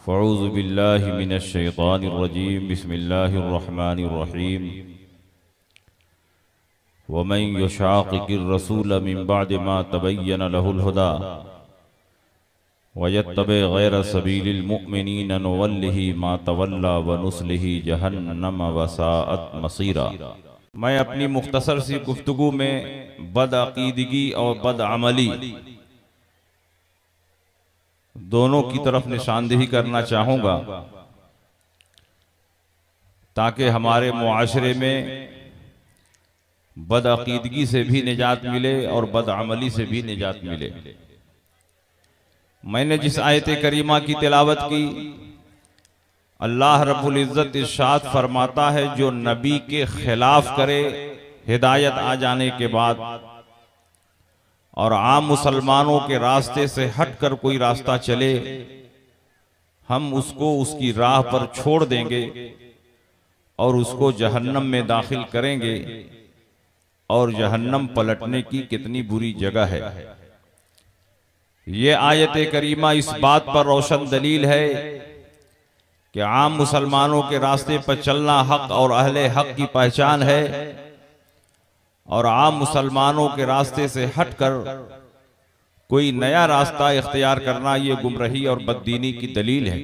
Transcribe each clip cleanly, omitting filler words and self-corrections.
फ़अऊज़ु बिल्लाहि मिनश्शैतानिर्रजीम बिस्मिल्लाहिर्रहमानिर्रहीम वमन युशाक़िक़िर्रसूल मिन बअदि मा तबय्यन लहुल हुदा वयत्तबि गैर सबीलिल मुअ्मिनीन नुवल्लिहि मा तवल्ला व नुस्लिहि जहन्नम वसाअत मसीरा। मैं अपनी मुख्तसर सी गुफ्तगू में बदअक़ीदगी और बदअमली दोनों की तरफ निशानदेही करना चाहूँगा ताकि हमारे मुआशरे में बदअक़ीदगी से भी निजात मिले और बदअमली से भी निजात मिले। मैंने जिस आयत करीमा की तिलावत की, अल्लाह रब्बुल इज़्ज़त इरशाद फरमाता है जो नबी के खिलाफ करे हिदायत आ जाने के बाद और आम मुसलमानों के रास्ते से हटकर कोई रास्ता चले, हम उसको उसकी राह पर छोड़ देंगे और उसको जहन्नम में दाखिल करेंगे। और जहन्नम पलटने की कितनी बुरी जगह है। ये आयत करीमा इस बात पर रोशन दलील है कि आम मुसलमानों के रास्ते पर चलना हक और अहले हक की पहचान है और आम मुसलमानों के रास्ते से हटकर कोई नया रास्ता इख्तियार करना ये गुमराही और बददीनी की दलील है।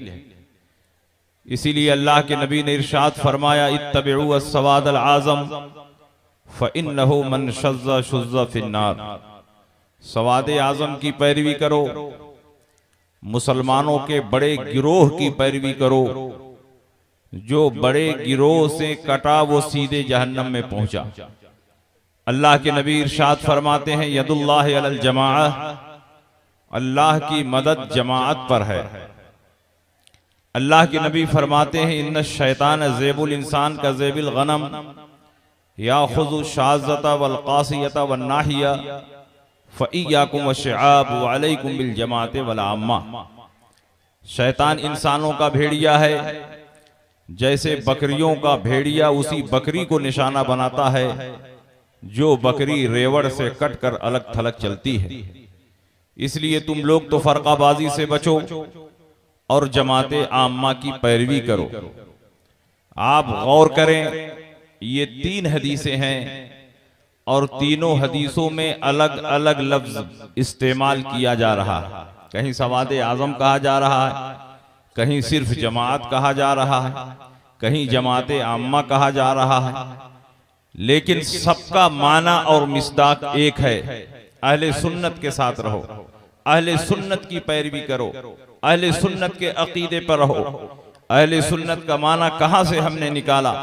इसीलिए अल्लाह के नबी ने इरशाद फरमाया, इत्तबिउ अस्सवादल आज़म फ़इन्नहु मन शज़्ज़ शुज़्ज़ फ़िन्नार। सवादे आज़म की पैरवी करो, मुसलमानों के बड़े गिरोह की पैरवी करो। जो बड़े गिरोह से कटा वो सीधे जहन्नम में पहुंचा। अल्लाह के नबी इरशाद फरमाते हैं, यदुल्लाहि अलल जमाअह, अल्लाह की मदद जमाअत पर है। अल्लाह के नबी फरमाते हैं, इन्न शैतान ज़ेबुल इंसान का ज़ेबिल गनम याख़ुज़ु शाज़्ज़ता वल क़ासियता वन नाहिया फ़इय्याकुम वश्शिआब व अलैकुम बिल जमाअत वल आम्मा। शैतान इंसानों का भेड़िया है, जैसे बकरियों का भेड़िया उसी बकरी को निशाना बनाता है जो बकरी रेवड़ से कटकर अलग थलग चलती है। इसलिए तुम लोग तो फरकाबाजी से बचो और जमाते आम्मा की पैरवी करो। आप गौर करें, ये 3 हदीसें हैं और तीनों हदीसों में अलग अलग लफ्ज इस्तेमाल किया जा रहा है। कहीं सवादे आज़म कहा जा रहा है, कहीं सिर्फ जमात कहा जा रहा है, कहीं जमाते आम्मा कहा जा रहा है, लेकिन सबका माना और मिसदाक एक है। अहले सुन्नत के साथ रहो, अहले सुन्नत की पैरवी करो, अहले सुन्नत के अकीदे पर रहो। अहले सुन्नत का माना कहां से हमने निकाला?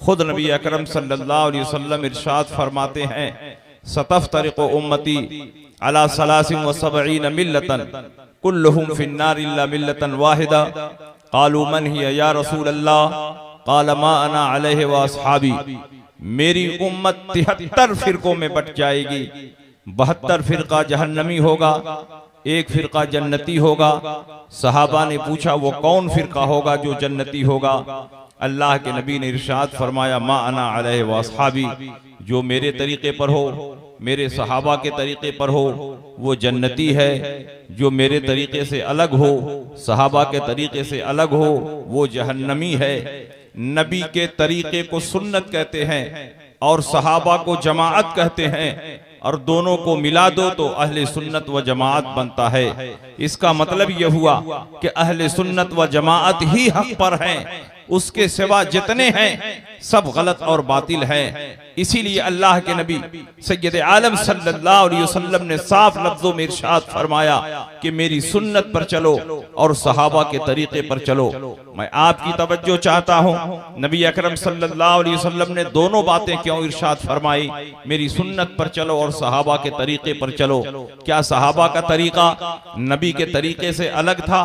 खुद नबी अकरम सल्लल्लाहु अलैहि वसल्लम इरशाद फरमाते हैं, सतफ्तरिक़ु उम्मती अला सलासिन व सबईन मिल्लतन कुल्लुहुम फिन्नार इल्ला मिल्लतन वाहिदा। क़ालू मन हिया या रसूल अल्लाह? क़ाल मा अना अलैहि व अस्हाबी। मेरी उम्मत 73 फिरकों में बट जाएगी, 72 फिरका जहन्नमी होगा, 1 फिरका जन्नती होगा। सहाबा ने पूछा, वो कौन फिरका होगा जो जन्नती होगा? अल्लाह के नबी ने इरशाद फरमाया, मा अना अलैहि व अस्हाबी, जो मेरे तरीके पर हो, मेरे सहाबा के तरीके पर हो, वो जन्नती है। जो मेरे तरीके से अलग हो, सहाबा के तरीके से अलग हो, वो जहन्नमी है। नबी के तरीके को सुन्नत कहते हैं और सहाबा को जमाअत कहते हैं, और दोनों को मिला दो तो अहले सुन्नत व जमाअत बनता है। इसका मतलब यह हुआ कि अहले सुन्नत व जमाअत ही हक पर हैं, उसके सिवा जितने हैं सब गलत और बातिल हैं। इसीलिए अल्लाह के नबी सय्यद आलम सल्लल्लाहु अलैहि वसल्लम ने साफ लफ्जों में इरशाद फरमाया कि मेरी सुन्नत पर चलो और सहाबा के तरीके पर चलो। मैं आपकी तवज्जो चाहता हूँ, नबी अकरम सल्लल्लाहु अलैहि वसल्लम ने दोनों बातें क्यों इरशाद फरमाई? मेरी सुन्नत पर चलो और सहाबा के तरीके पर चलो। क्या सहाबा का तरीका नबी के तरीके से अलग था?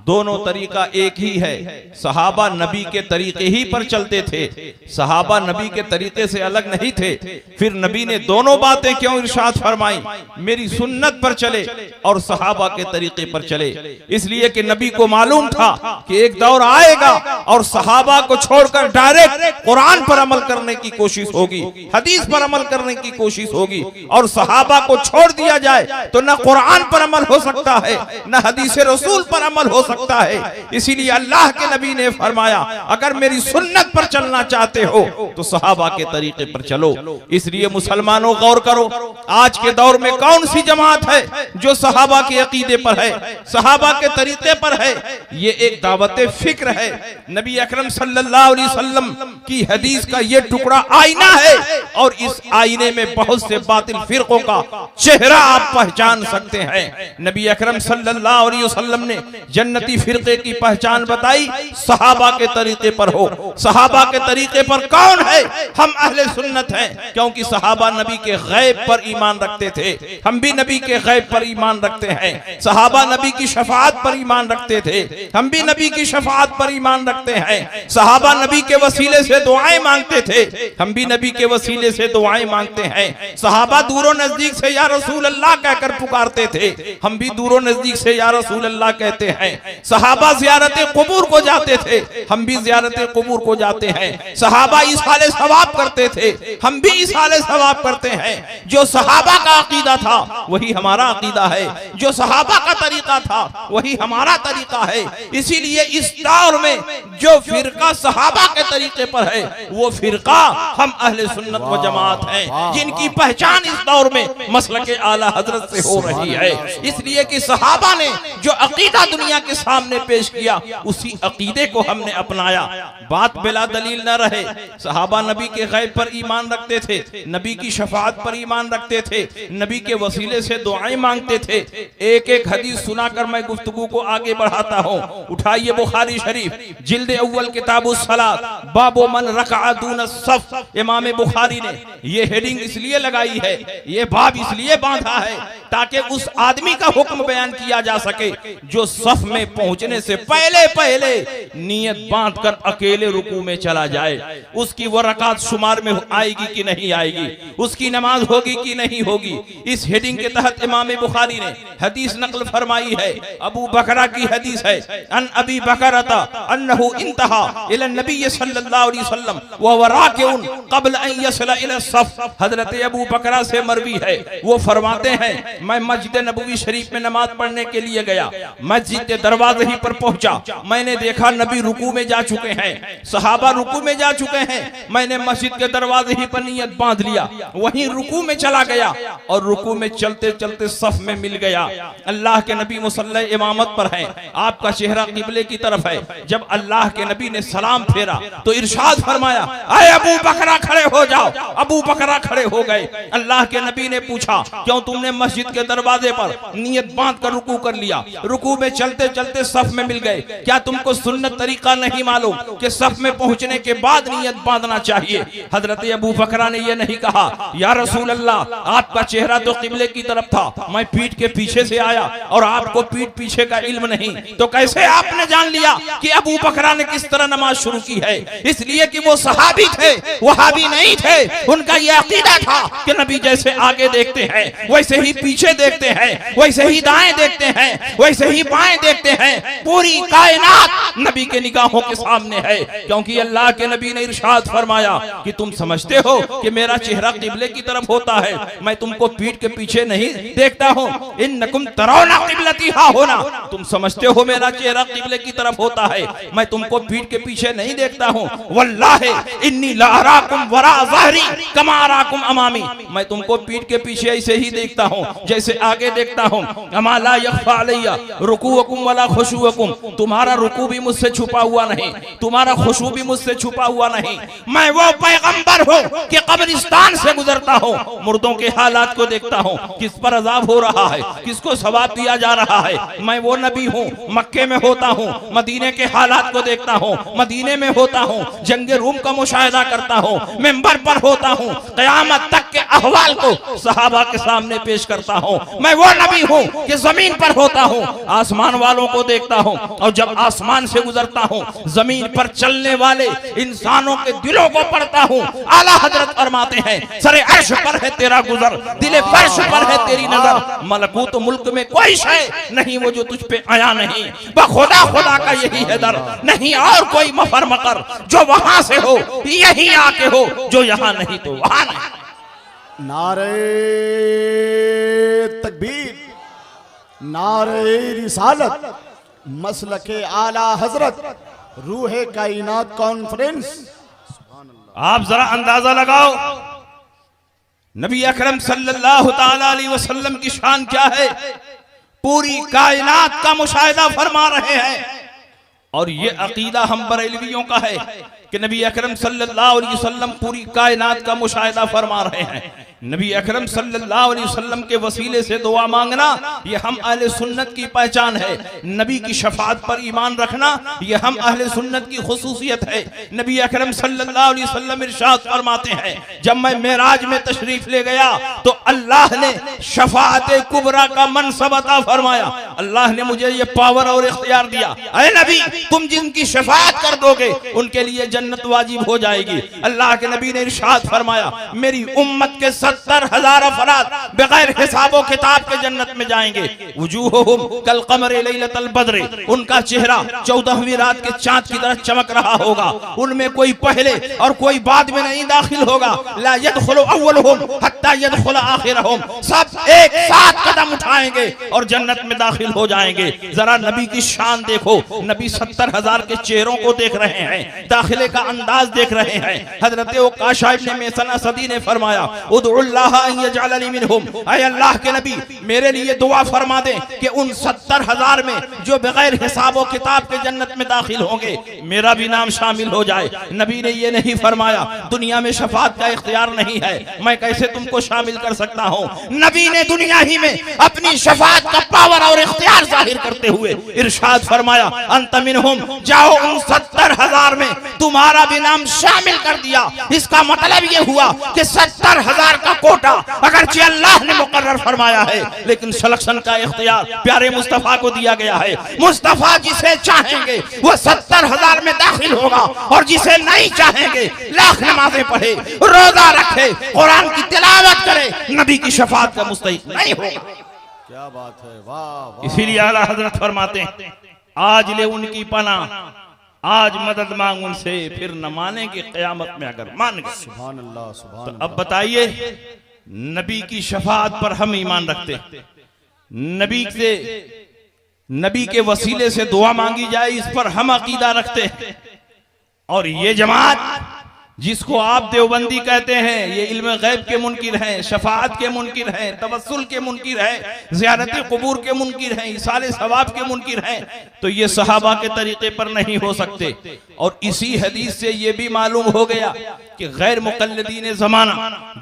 दोनों तरीका एक ही है। सहाबा नबी के तरीके ही पर चलते थे सहाबा नबी के तरीके से अलग नहीं थे। फिर नबी ने दोनों बातें क्यों इरशाद फरमाई, मेरी सुन्नत पर चले और सहाबा के तरीके पर चले। इसलिए कि नबी को मालूम था कि एक दौर आएगा और सहाबा को छोड़कर डायरेक्ट कुरान पर अमल करने की कोशिश होगी, हदीस पर अमल करने की कोशिश होगी, और सहाबा को छोड़ दिया जाए तो न कुरान पर अमल हो सकता है न हदीस रसूल पर अमल हो सकता है। इसीलिए अल्लाह के नबी ने फरमाया, अगर मेरी सुन्नत पर चलना चाहते हो तो सहाबा के तरीके पर चलो। इसलिए मुसलमानों गौर करो, आज के दौर में कौन सी जमात है जो सहाबा के अकीदे पर है, सहाबा के तरीके पर है। ये एक दावत फिक्र है। नबी अकरम सल्लल्लाहु अलैहि वसल्लम की हदीस का ये टुकड़ा आईना है, और इस आईने में बहुत से बातिल फिरकों का चेहरा आप पहचान सकते हैं। नबी अकरम सल्लल्लाहु अलैहि वसल्लम ने जन्नती फिरके की पहचान बताई, सहाबा के तरीके पर हो। सहाबा के तरीके पर कौन है? हम अहले सुन्नत हैं, क्योंकि सहाबा नबी के गैब पर ईमान रखते थे। हम भी नबी के गैब पर ईमान रखते हैं। सहाबा नबी की शफाअत पर ईमान रखते थे, हम भी नबी की शफाअत पर ईमान रखते हैं। सहाबा नबी के वसीले से दुआएं मांगते थे, हम भी नबी के वसीले से दुआएं मांगते हैं। सहाबा दूरों नजदीक से या रसूल अल्लाह कहकर पुकारते थे, हम भी दूरों नजदीक से या रसूल अल्लाह कहते हैं। सहाबा ज़ियारत क़ुबूर को जाते थे, हम भी ज़ियारत क़ुबूर को जाते हैं। सहाबा इसाले सवाब करते थे, हम भी इसाले सवाब करते हैं। जो सहाबा का अकीदा था वही हमारा अकीदा है, जो सहाबा का तरीका था वही हमारा तरीका है। इसीलिए इस दौर में जो फिरका सहाबा के तरीके पर है वो फिरका हम अहले सुन्नत व जमात हैं, जिनकी पहचान इस दौर में मसलके आला हजरत से हो रही है। इसलिए कि सहाबा ने जो अकीदा दुनिया के सामने पेश किया उसी अकीदे को हमने अपनाया। बात बिला दलील न रहे। सहाबा नबी के गैब पर ईमान रखते थे, नबी की शफाअत पर ईमान रखते थे, नबी के वसीले से दुआएं मांगते थे। एक एक हदीस सुनाकर मैं गुफ्तगू को आगे बढ़ाता हूँ। उठाइए बुखारी शरीफ जिल्द अव्वल किताबुस सलात बाबो मन रकअ दून सफ। इमाम बुखारी ने ये हेडिंग इसलिए लगाई है, ये बाब इसलिए बांधा है ताकि उस आदमी का हुक्म बयान किया जा सके जो सफ में पहुंचने से पहले पहले नियत बांधकर अकेले रुकू में चला जाए। उसकी वो रकात शुमार में आएगी कि नहीं आएगी, उसकी नमाज होगी कि नहीं होगी। इस हेडिंग के तहत इमाम बुखारी ने हदीस नकल फरमाई है। अबू बकरा की हदीस है, अन अबी बकरता अन्नहु इंतहा इला नबी सल्लल्लाहु अलैहि वसल्लम व हुवा राकिउन क़ब्ल अन यसला इला सफ। हजरत अबू बकरा से मरवी है, वो फरमाते हैं मैं मस्जिद नबवी शरीफ में नमाज पढ़ने के लिए गया, मस्जिद के दरवाजे ही पर पहुंचा, मैंने देखा नबी रुकू में जा चुके हैं, सहाबा रुकू में जा चुके हैं। मैंने मस्जिद के दरवाजे ही पर नियत बांध लिया, वहीं रुकू में चला गया और रुकू में चलते चलते सफ में मिल गया। अल्लाह के नबी मुसल्ला इमामत पर हैं, आपका चेहरा किबले की तरफ है। जब अल्लाह के नबी ने सलाम फेरा तो इरशाद फरमाया, आए अबू बकरा खड़े हो जाओ। अबू बकरा खड़े हो गए। अल्लाह के नबी ने पूछा, क्यों तुमने मस्जिद के दरवाजे पर नियत बांध कर रुकू कर लिया, रुकू में चलते चलते सफ में मिल गए, क्या तुमको सुन्नत तरीका नहीं मालूम कि सफ में पहुंचने के बाद नियत बांधना चाहिए? हजरत अबू बकरा ने यह नहीं कहा, या रसूल अल्लाह आपका चेहरा तो किबले की तरफ था, मैं पीठ के पीछे से आया और आपको पीठ पीछे का इल्म नहीं, तो कैसे आपने जान लिया कि अबू बकरा ने किस तरह नमाज शुरू की है? इसलिए कि वो सहाबी थे, वहाबी नहीं थे। उनका यह अकीदा था कि नबी जैसे आगे देखते हैं वैसे ही पीछे देखते हैं, वैसे ही दाएं देखते हैं, वैसे ही बाएं देखते हैं। पूरी कायनात नबी के निगाहों के सामने है, क्योंकि अल्लाह के नबी ने इरशाद फरमाया कि तुम समझते हो कि मेरा चेहरा किबले की तरफ होता है, मैं तुमको पीठ के पीछे नहीं देखता हूँ। इन्नकुम तरौना क़िबलती हा होना, तुम समझते हो मेरा चेहरा किबले की तरफ होता है, मैं तुमको पीठ के पीछे नहीं देखता हूँ। वल्लाहि इन्नी ला अराकुम वरा ज़हरी कमा अराकुम अमामी, मैं तुमको पीठ के पीछे ऐसे ही देखता हूँ जैसे आगे देखता हूँ। अमा ला यख्फा अलैया रुकूअकुम वला खुशूअकुम, तुम्हारा रुकू भी मुझसे छुपा हुआ नहीं, तुम्हारा खुशू भी मुझसे छुपा हुआ नहीं। मैं वो पैगंबर हूँ कि कब्रिस्तान से गुजरता हूँ, मुर्दों के हालात को देखता हूँ, किस पर अजाब हो रहा है, किसको सवाब दिया जा रहा है। मैं वो नबी हूँ, मक्के में होता हूँ, मदीने के हालात को देखता हूँ, मदीने में होता हूँ, जंगे रूम का मुशाहिदा करता हूँ, मिंबर पर होता हूँ, क़यामत तक के अहवाल को सहाबा के सामने पेश करता हूँ। मैं वो नबी हूँ कि जमीन पर होता हूँ, आसमान वालों को देखता हूँ, और जब आसमान से गुजरता हूँ जमीन पर चलने वाले इंसानों के दिलों को पढ़ता हूँ। आला हजरत फरमाते हैं सरे अर्श पर है तेरा गुजर, दिले फर्श पर है तेरी नजर, मलकूत मुल्क में कोई शय नहीं वो जो तुझ पे आया नहीं, बखुदा खुदा का यही है दर, नहीं और कोई मफर मकर जो वहां से हो यही आके हो, जो यहाँ नहीं तो वहां नहीं। नारे तकबीर, नारे रिसालत, मसलके आला हजरत, रूहे कायनात कॉन्फ्रेंस। आप जरा अंदाजा लगाओ नबी अकरम सल्लल्लाहु ताला अलैहि वसल्लम की शान क्या है। पूरी कायनात का मुशाहिदा फरमा रहे हैं, और ये अकीदा हम बरेलवियों का है कि नबी अकरम सल्लल्लाहु अलैहि वसल्लम पूरी कायनात का मुशाहिदा फरमा रहे हैं। नबी अकरम सल्लल्लाहु अलैहि वसल्लम के वसीले से दुआ मांगना ये हम अहले सुन्नत की पहचान है। नबी की शफाअत पर ईमान रखना ये हम अहले सुन्नत की खुसूसियत है। नबी अकरम सल्लल्लाहु अलैहि वसल्लम इरशाद फरमाते हैं जब मैं मेराज में तशरीफ ले गया तो अल्लाह ने शफाअत कुबरा का मनसब अता फरमाया। अल्लाह ने मुझे ये पावर और इख्तियार दिया, ऐ नबी तुम जिनकी शफाअत कर दोगे उनके लिए जन्नत वाजिब हो जाएगी। अल्लाह के नबी ने इरशाद फरमाया मेरी उम्मत के 70,000 अफराद बगैर हिसाबो किताब के जन्नत में जाएंगे। वजूहुहुम कल कमरे लैलतल बद्र, उनका चेहरा 14वीं रात के चांद की तरह चमक रहा होगा। उनमें कोई पहले और कोई बाद में नहीं दाखिल होगा। ला यदखुलु अव्वलुहुम हत्ता यदखुल आखिरहुम, सब एक साथ कदम उठाएंगे और जन्नत में दाखिल हो जाएंगे। जरा नबी की शान देखो, नबी 70,000 के चेहरों को देख रहे हैं, दाखिले का अंदाज देख रहे हैं। हजरत उकाशा इब्न मेसन असदी ने फरमाया उदउल्लाह अन यजअलनी मिनहुम, ऐ अल्लाह के नबी मेरे लिए दुआ फरमा दें कि उन 70,000 में जो बगैर हिसाबो किताब के जन्नत में दाखिल होंगे मेरा भी नाम शामिल हो जाए। नबी ने ये नहीं फरमाया दुनिया में शफाअत का इख्तियार नहीं है, मैं कैसे तुमको शामिल कर सकता हूँ। नबी ने दुनिया ही में अपनी शफाअत का पावर और इख्तियार जाहिर करते हुए इरशाद फरमाया अंत मिनहुम, जाओ उन 70,000 में तुम्हारा भी नाम शामिल कर दिया। इसका मतलब ये हुआ कि 70,000 का कोटा अगरचे अल्लाह ने मुकर्रर फरमाया है, लेकिन सिलेक्शन का इख्तियार प्यारे मुस्तफा को दिया गया है। मुस्तफा जिसे चाहेंगे वो 70,000 में दाखिल होगा, और जिसे नहीं चाहेंगे लाख नमाजें पढ़े, रोजा रखे, कुरान की तिलावत करे, नबी की शफाअत का मुस्तहिक नहीं होगा। क्या बात है, वाह। इसीलिए आला हजरत फरमाते हैं आज ले उनकी पनाह, आज मदद मांग उनसे, फिर न मानेंगे क़यामत में अगर मान गए। सुभान अल्लाह, सुभान तो अब बताइए नबी की शफाअत पर हम ईमान रखते, नबी से नबी के वसीले से दुआ मांगी जाए इस पर हम अकीदा रखते हैं। और ये जमात जिसको आप देवबंदी कहते हैं ये इल्म गैब के मुनकिर हैं, शफाअत के मुनकिर हैं, तवस्सुल के मुनकिर हैं, ज़ियारत क़ुबूर के मुनकिर हैं, इसाले सवाब के मुनकिर हैं, तो ये सहाबा के तरीके पर नहीं हो सकते। और इसी हदीस से ये भी मालूम हो गया कि गैर मुक़ल्लिदीन ज़माना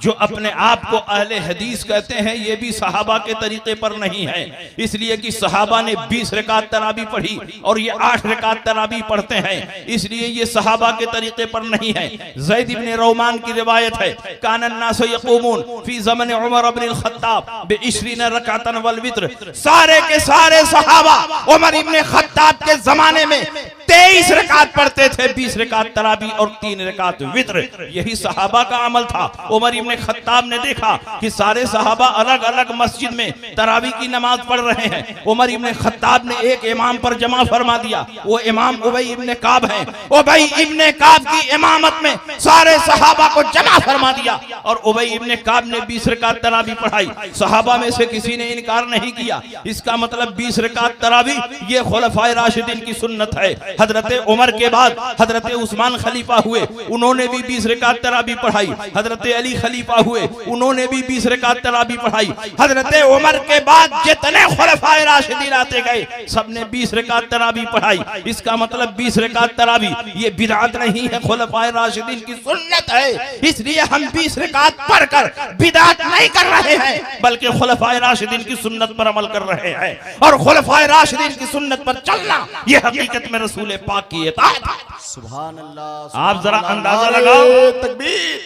जो अपने आप को अहले हदीस कहते हैं ये भी सहाबा के तरीके पर नहीं है। इसलिए कि सहाबा ने 20 रकात तरावी पढ़ी और ये 8 रकात तरावी पढ़ते हैं, इसलिए ये सहाबा के तरीके पर नहीं है। ज़ैद इब्न रोमान की रिवायत है कानन नास यक़ूमून फी ज़मन उमर इब्न अल-खत्ताब बि-20 रकातन वल वित्र, सारे के सारे सहाबा उमर इब्न खत्ताब के जमाने में 23 रकात पढ़ते थे, 20 रकात तरावी और 3 रकात वित्र। यही सहाबा का अमल था। उमर इब्न खत्ताब ने देखा कि सारे सहाबा अलग अलग मस्जिद में तरावी की नमाज पढ़ रहे हैं। उमर इब्न खत्ताब ने एक इमाम पर जमा फरमा दिया, वो इमाम उबई इब्न काब हैं। उबई इब्न काब की इमामत में सारे सहाबा को जमा फरमा दिया और उबई इब्न काब ने 20 रकात तरावी पढ़ाई। सहाबा में से किसी ने इनकार नहीं किया। इसका मतलब 20 रकात तरावी ये खुलफाए राशिदीन की सुन्नत है। हजरत उमर के बाद हजरत उस्मान खलीफा हुए, उन्होंने भी 20 रकात तरावी पढ़ाई। हजरत अली खलीफा हुए, उन्होंने भी 20 रकात तरावी पढ़ाई। हजरत उमर के बाद जितने खुलफाए राशिदीन आते गए सबने 20 रकात तरावी पढ़ाई। इसका मतलब 20 रकात तरावी ये बिदअत नहीं है, खुलफाए राशिदीन की सुन्नत है। इसलिए हम 20 रकात पढ़कर बिदअत नहीं कर रहे हैं बल्कि खुलफाए राशिदीन की सुन्नत पर अमल कर रहे हैं। और खुलफाए राशिदीन की सुन्नत पर चलना ये हकीकत में रसूल पाक की इताअत है। सुभान अल्लाह। आप जरा अंदाजा लगाओ। तकबीर,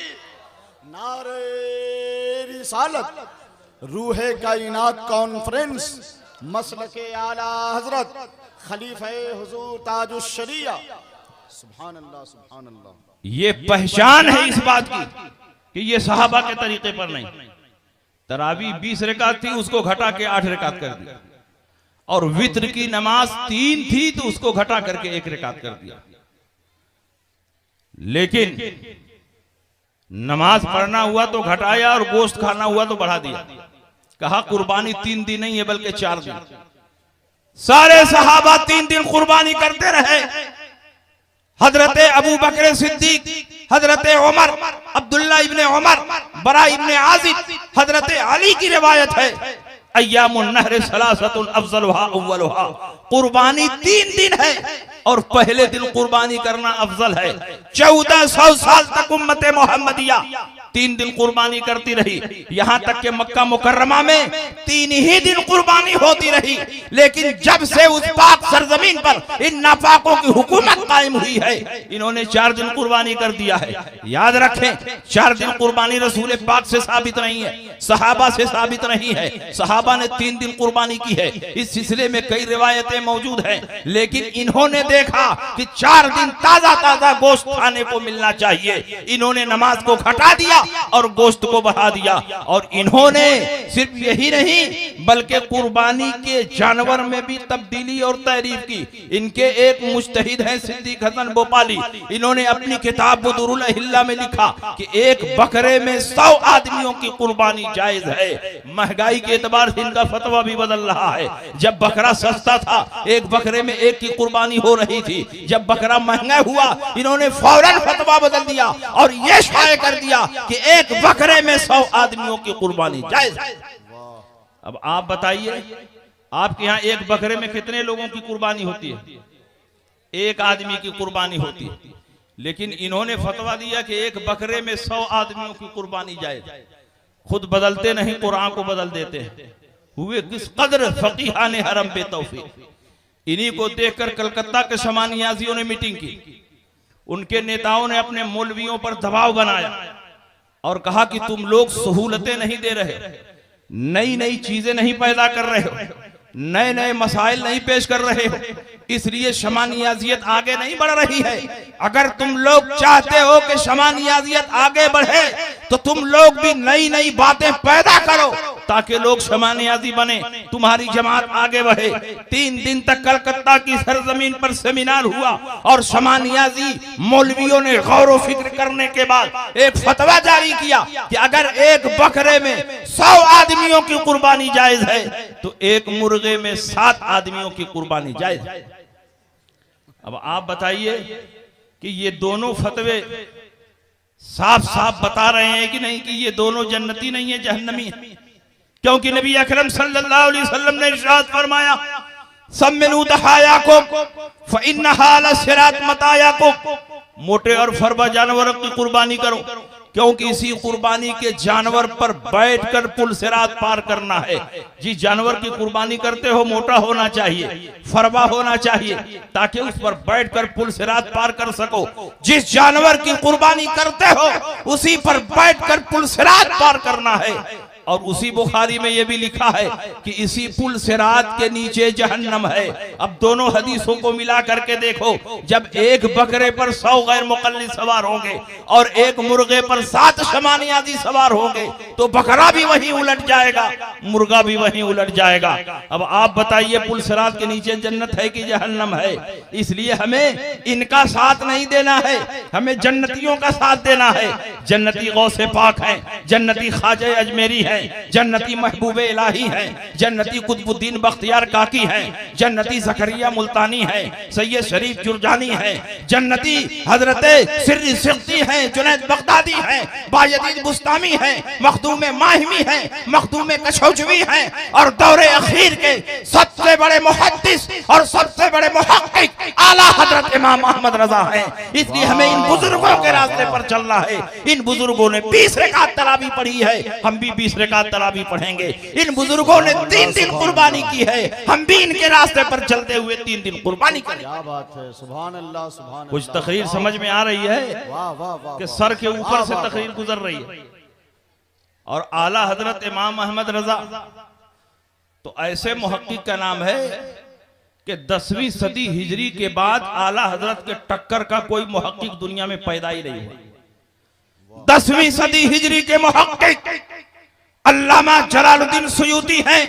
नारे रिसालत रूह कायनात कॉन्फ्रेंस मसलके आला हजरत खलीफे हुजूर ताजुश शरिया। सुभान अल्लाह सुभान अल्लाह। ये पहचान है इस बात की कि ये सहाबा के तरीके पर नहीं। तरावी 20 रकात थी, उसको घटा के 8 रकात कर दिया, और वित्र की नमाज 3 थी तो उसको घटा करके 1 रकात कर दिया। लेकिन नमाज पढ़ना हुआ तो घटाया और गोश्त खाना हुआ तो बढ़ा दिया। कहा कुर्बानी 3 दिन नहीं है बल्कि 4 दिन। सारे सहाबा 3 दिन कुर्बानी करते रहे। हजरत अबू बकर सिद्दीक, हजरत उमर, अब्दुल्ला इब्ने उमर, बरा इब्ने आजिब, हजरत अली की रिवायत है अय्यामुन नहर सलासतुन अफजलुहा अव्वलुहा। कुर्बानी 3 दिन है और पहले दिन कुर्बानी करना अफजल है। 1400 साल तक उम्मत मोहम्मदिया 3 दिन कुर्बानी करती रही, यहां तक कि मक्का मुकर्रमा में 3 ही दिन कुर्बानी होती रही। लेकिन जब से उस पाक सरजमीन पर इन नापाकों की हुकूमत कायम हुई है, इन्होंने 4 दिन कुर्बानी कर दिया है। याद रखें, 4 दिन कुर्बानी रसूल पाक से साबित नहीं है, सहाबा से साबित नहीं है। सहाबा ने 3 दिन कुर्बानी की है। इस सिलसिले में कई रिवायतें मौजूद हैं, लेकिन इन्होंने देखा कि 4 दिन ताजा ताजा गोश्त खाने को मिलना चाहिए। इन्होंने नमाज को घटा दिया और गोश्त को बढ़ा दिया। और इन्होंने सिर्फ यही नहीं बल्कि कुर्बानी के जानवर में भी तब्दीली और तारीफ की। इनके एक मुज्तहिद हैं सिद्दीक हसन भोपाली, इन्होंने अपनी किताब बुदुरुल अहिल्ला में लिखा कि एक बकरे में 100 आदमियों की कुर्बानी जायज है। महंगाई के एतबार से इनका फतवा भी बदल रहा है। जब बकरा सस्ता था, एक बकरे में 1 की कुर्बानी हो रही थी। जब बकरा महंगा हुआ, इन्होंने फौरन फतवा बदल दिया और यह शाये कर दिया कि एक बकरे में 100 आदमियों की कुर्बानी जायज है। अब आप बताइए, आपके यहाँ एक बकरे में कितने लोगों की कुर्बानी होती है? 1 आदमी की कुर्बानी होती है। लेकिन इन्होंने फतवा दिया कि एक बकरे में 100 आदमियों की कुर्बानी जायज। खुद बदलते नहीं, कुरान को बदल देते हैं। हुए किस कदर फकीहाने हरम बेतौफीक। इन्हीं को देखकर कलकत्ता के शमानियाजियों ने मीटिंग की। उनके नेताओं ने अपने मौलवियों पर दबाव बनाया और कहा कि तुम लोग सहूलतें नहीं दे रहे, नई नई चीजें नहीं पैदा कर रहे हो, नए नए मसाइल नहीं पेश कर रहे हो, इसलिए शमानियाजियत आगे नहीं बढ़ रही है। अगर तुम लोग चाहते हो कि शमानियाजियत आगे बढ़े तो तुम लोग भी नई नई बातें पैदा करो ताकि लोग शमानियाजी बने, तुम्हारी जमात आगे बढ़े। 3 दिन तक कलकत्ता की सरजमीन पर सेमिनार हुआ और शमानियाजी मौलवियों ने गौर व फिक्र करने के बाद एक फतवा जारी किया कि अगर एक बकरे में 100 आदमियों की कुर्बानी जायज है तो एक मुर्गे में 7 आदमियों की कुर्बानी जायज है। अब आप बताइए कि ये दोनों फतवे साफ साफ बता रहे हैं कि नहीं कि ये दोनों जन्नती नहीं है, जहन्नमी है। क्योंकि नबी अकरम सल्लल्लाहु अलैहि वसल्लम ने इरशाद फरमाया, सम्मिनु दहायाकुम फइन्नहा लसिरात मतायाकुम। मोटे और फरबा जानवरों की कुर्बानी करो, क्योंकि इसी कुर्बानी के जानवर पर बैठकर पुल सिरात पार करना है। जिस जानवर की कुर्बानी करते हो मोटा होना चाहिए, फरबा होना चाहिए, ताकि उस पर बैठकर पुल सिरात पार कर सको। जिस जानवर की कुर्बानी करते हो उसी पर बैठकर पुल सिरात पार करना है। और उसी बुखारी में यह भी लिखा है कि इसी पुल सिरात के नीचे जहन्नम है। अब दोनों हदीसों को मिला करके देखो, जब एक बकरे पर 100 गैर मुकल्लिद सवार होंगे और एक मुर्गे पर 7 शमानियाजी सवार होंगे तो बकरा भी वहीं उलट जाएगा, मुर्गा भी वहीं उलट जाएगा। अब आप बताइए, पुल सिरात के नीचे जन्नत है कि जहन्नम है? इसलिए हमें इनका साथ नहीं देना है, हमें जन्नतियों का साथ देना है। जन्नती गौसे पाक हैं, जन्नती ख्वाजा अजमेरी है, जन्नती महबूबे इलाही हैं, जन्नती कुतुबुद्दीन बख्तियार काकी हैं, जन्नती ज़करिया मुल्तानी हैं, सैयद शरीफ जुरजानी हैं, जन्नती हजरत सिर्री सिख्ती हैं, जुनैद बगदादी हैं, बायजीद बुस्तामी हैं, मखदूम माहिमी हैं, मखदूम कशौजवी हैं, और दौरे अखीर के सबसे बड़े मुहद्दिस और सबसे बड़े मुहक्किक आला हजरत इमाम अहमद रजा हैं। इसलिए हमें इन बुजुर्गों के रास्ते पर चलना है। इन बुजुर्गों ने 20 रकात तरावी पढ़ी है, हम भी 20 रकात तरावी पढ़ेंगे। इन बुजुर्गों ने 3 दिन कुर्बानी की है, हम भी इनके रास्ते पर चलते हुए 3 दिन कुर्बानी करेंगे। क्या बात है, सुभान अल्लाह सुभान अल्लाह। कुछ तकरीर समझ में आ रही है वाह वाह वाह कि सर के ऊपर से तकरीर गुजर रही है। और आला हजरत इमाम अहमद रजा तो ऐसे मुहक्किक का नाम है कि 10वीं सदी हिजरी के बाद आला हजरत के टक्कर का कोई मुहक्किक दुनिया में पैदा ही नहीं हुआ। 10वीं सदी हिजरी के मुहक्किक अल्लामा जलालुद्दीन सुयूती हैं,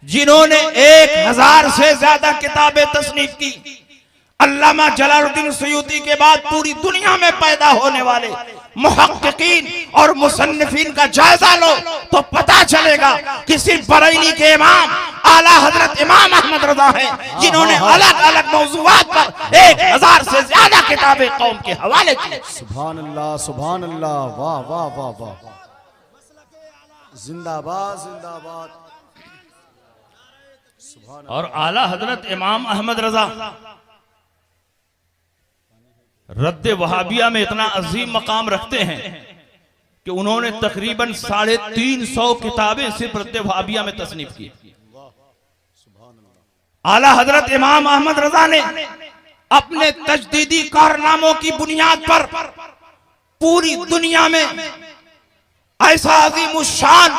जिन्होंने 1000 से ज्यादा किताबें तसनीफ की। अल्लामा जलालुद्दीन सुयूती के बाद पूरी दुनिया में पैदा होने वाले मुहक्किकीन और मुसन्निफीन का जायजा लो तो पता चलेगा कि सिर्फ बरेली के इमाम आला हजरत इमाम अहमद रजा हैं, जिन्होंने अलग अलग मौज़ूआत पर 1000 से ज्यादा किताबें कौम के हवाले की। सुभान अल्लाह, सुभान अल्लाह, वाह वाह वाह वाह, जिंदाबाद जिंदाबाद। और आला हजरत इमाम अहमद रजा रद्द वहाबिया में इतना अजीम मकाम रखते हैं कि उन्होंने तकरीबन 350 किताबें सिर्फ रद्द वहाबिया में तसनीफ की। आला हजरत इमाम अहमद रजा ने अपने तजदीदी कारनामों की बुनियाद पर पूरी दुनिया में ऐसा अजीम शान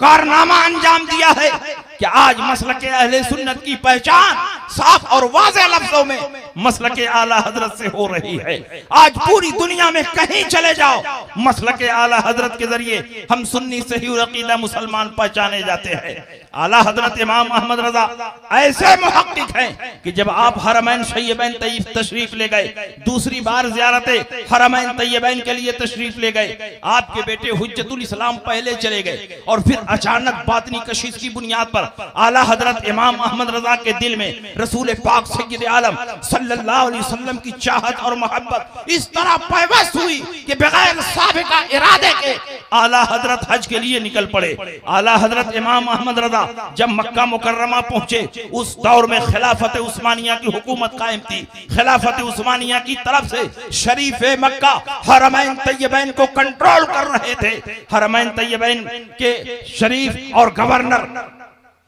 कारनामा अंजाम दिया है कि आज मसलके अहले सुन्नत की पहचान साफ और वाज़ेह लफ्जों में मसलके आला हजरत से हो रही है। आज पूरी दुनिया में कहीं चले जाओ, मसलके आला हजरत के जरिए हम सुन्नी सही अकीदा मुसलमान पहचाने जाते हैं। आला हजरत इमाम अहमद रजा ऐसे मुहक्किक हैं कि जब आप हरमैन शय्यबैन तय्यब तशरीफ ले गए, दूसरी बार ज़ियारते हरमैन तय्यबैन के लिए तशरीफ ले गए, आपके बेटे हुज्जतुल इस्लाम पहले चले गए और फिर अचानक बातनी कशिश की बुनियाद पर आला हजरत इमाम अहमद रजा के दिल में रसूल पाक सय्यद आलम सल्लल्लाहु अलैहि वसल्लम की चाहत और मोहब्बत इस तरह पैवस्त हुई कि बगैर साबिका इरादे के आला हजरत हज के लिए निकल पड़े। आला हजरत इमाम अहमद रजा जब मक्का मुकर्रमा पहुंचे, उस दौर में खिलाफत उस्मानिया की हुकूमत कायम थी। खिलाफत उस्मानिया की तरफ से शरीफ मक्का हरमैन तय्यबैन को कंट्रोल कर रहे थे। हरमैन तय्यबैन के शरीफ और गवर्नर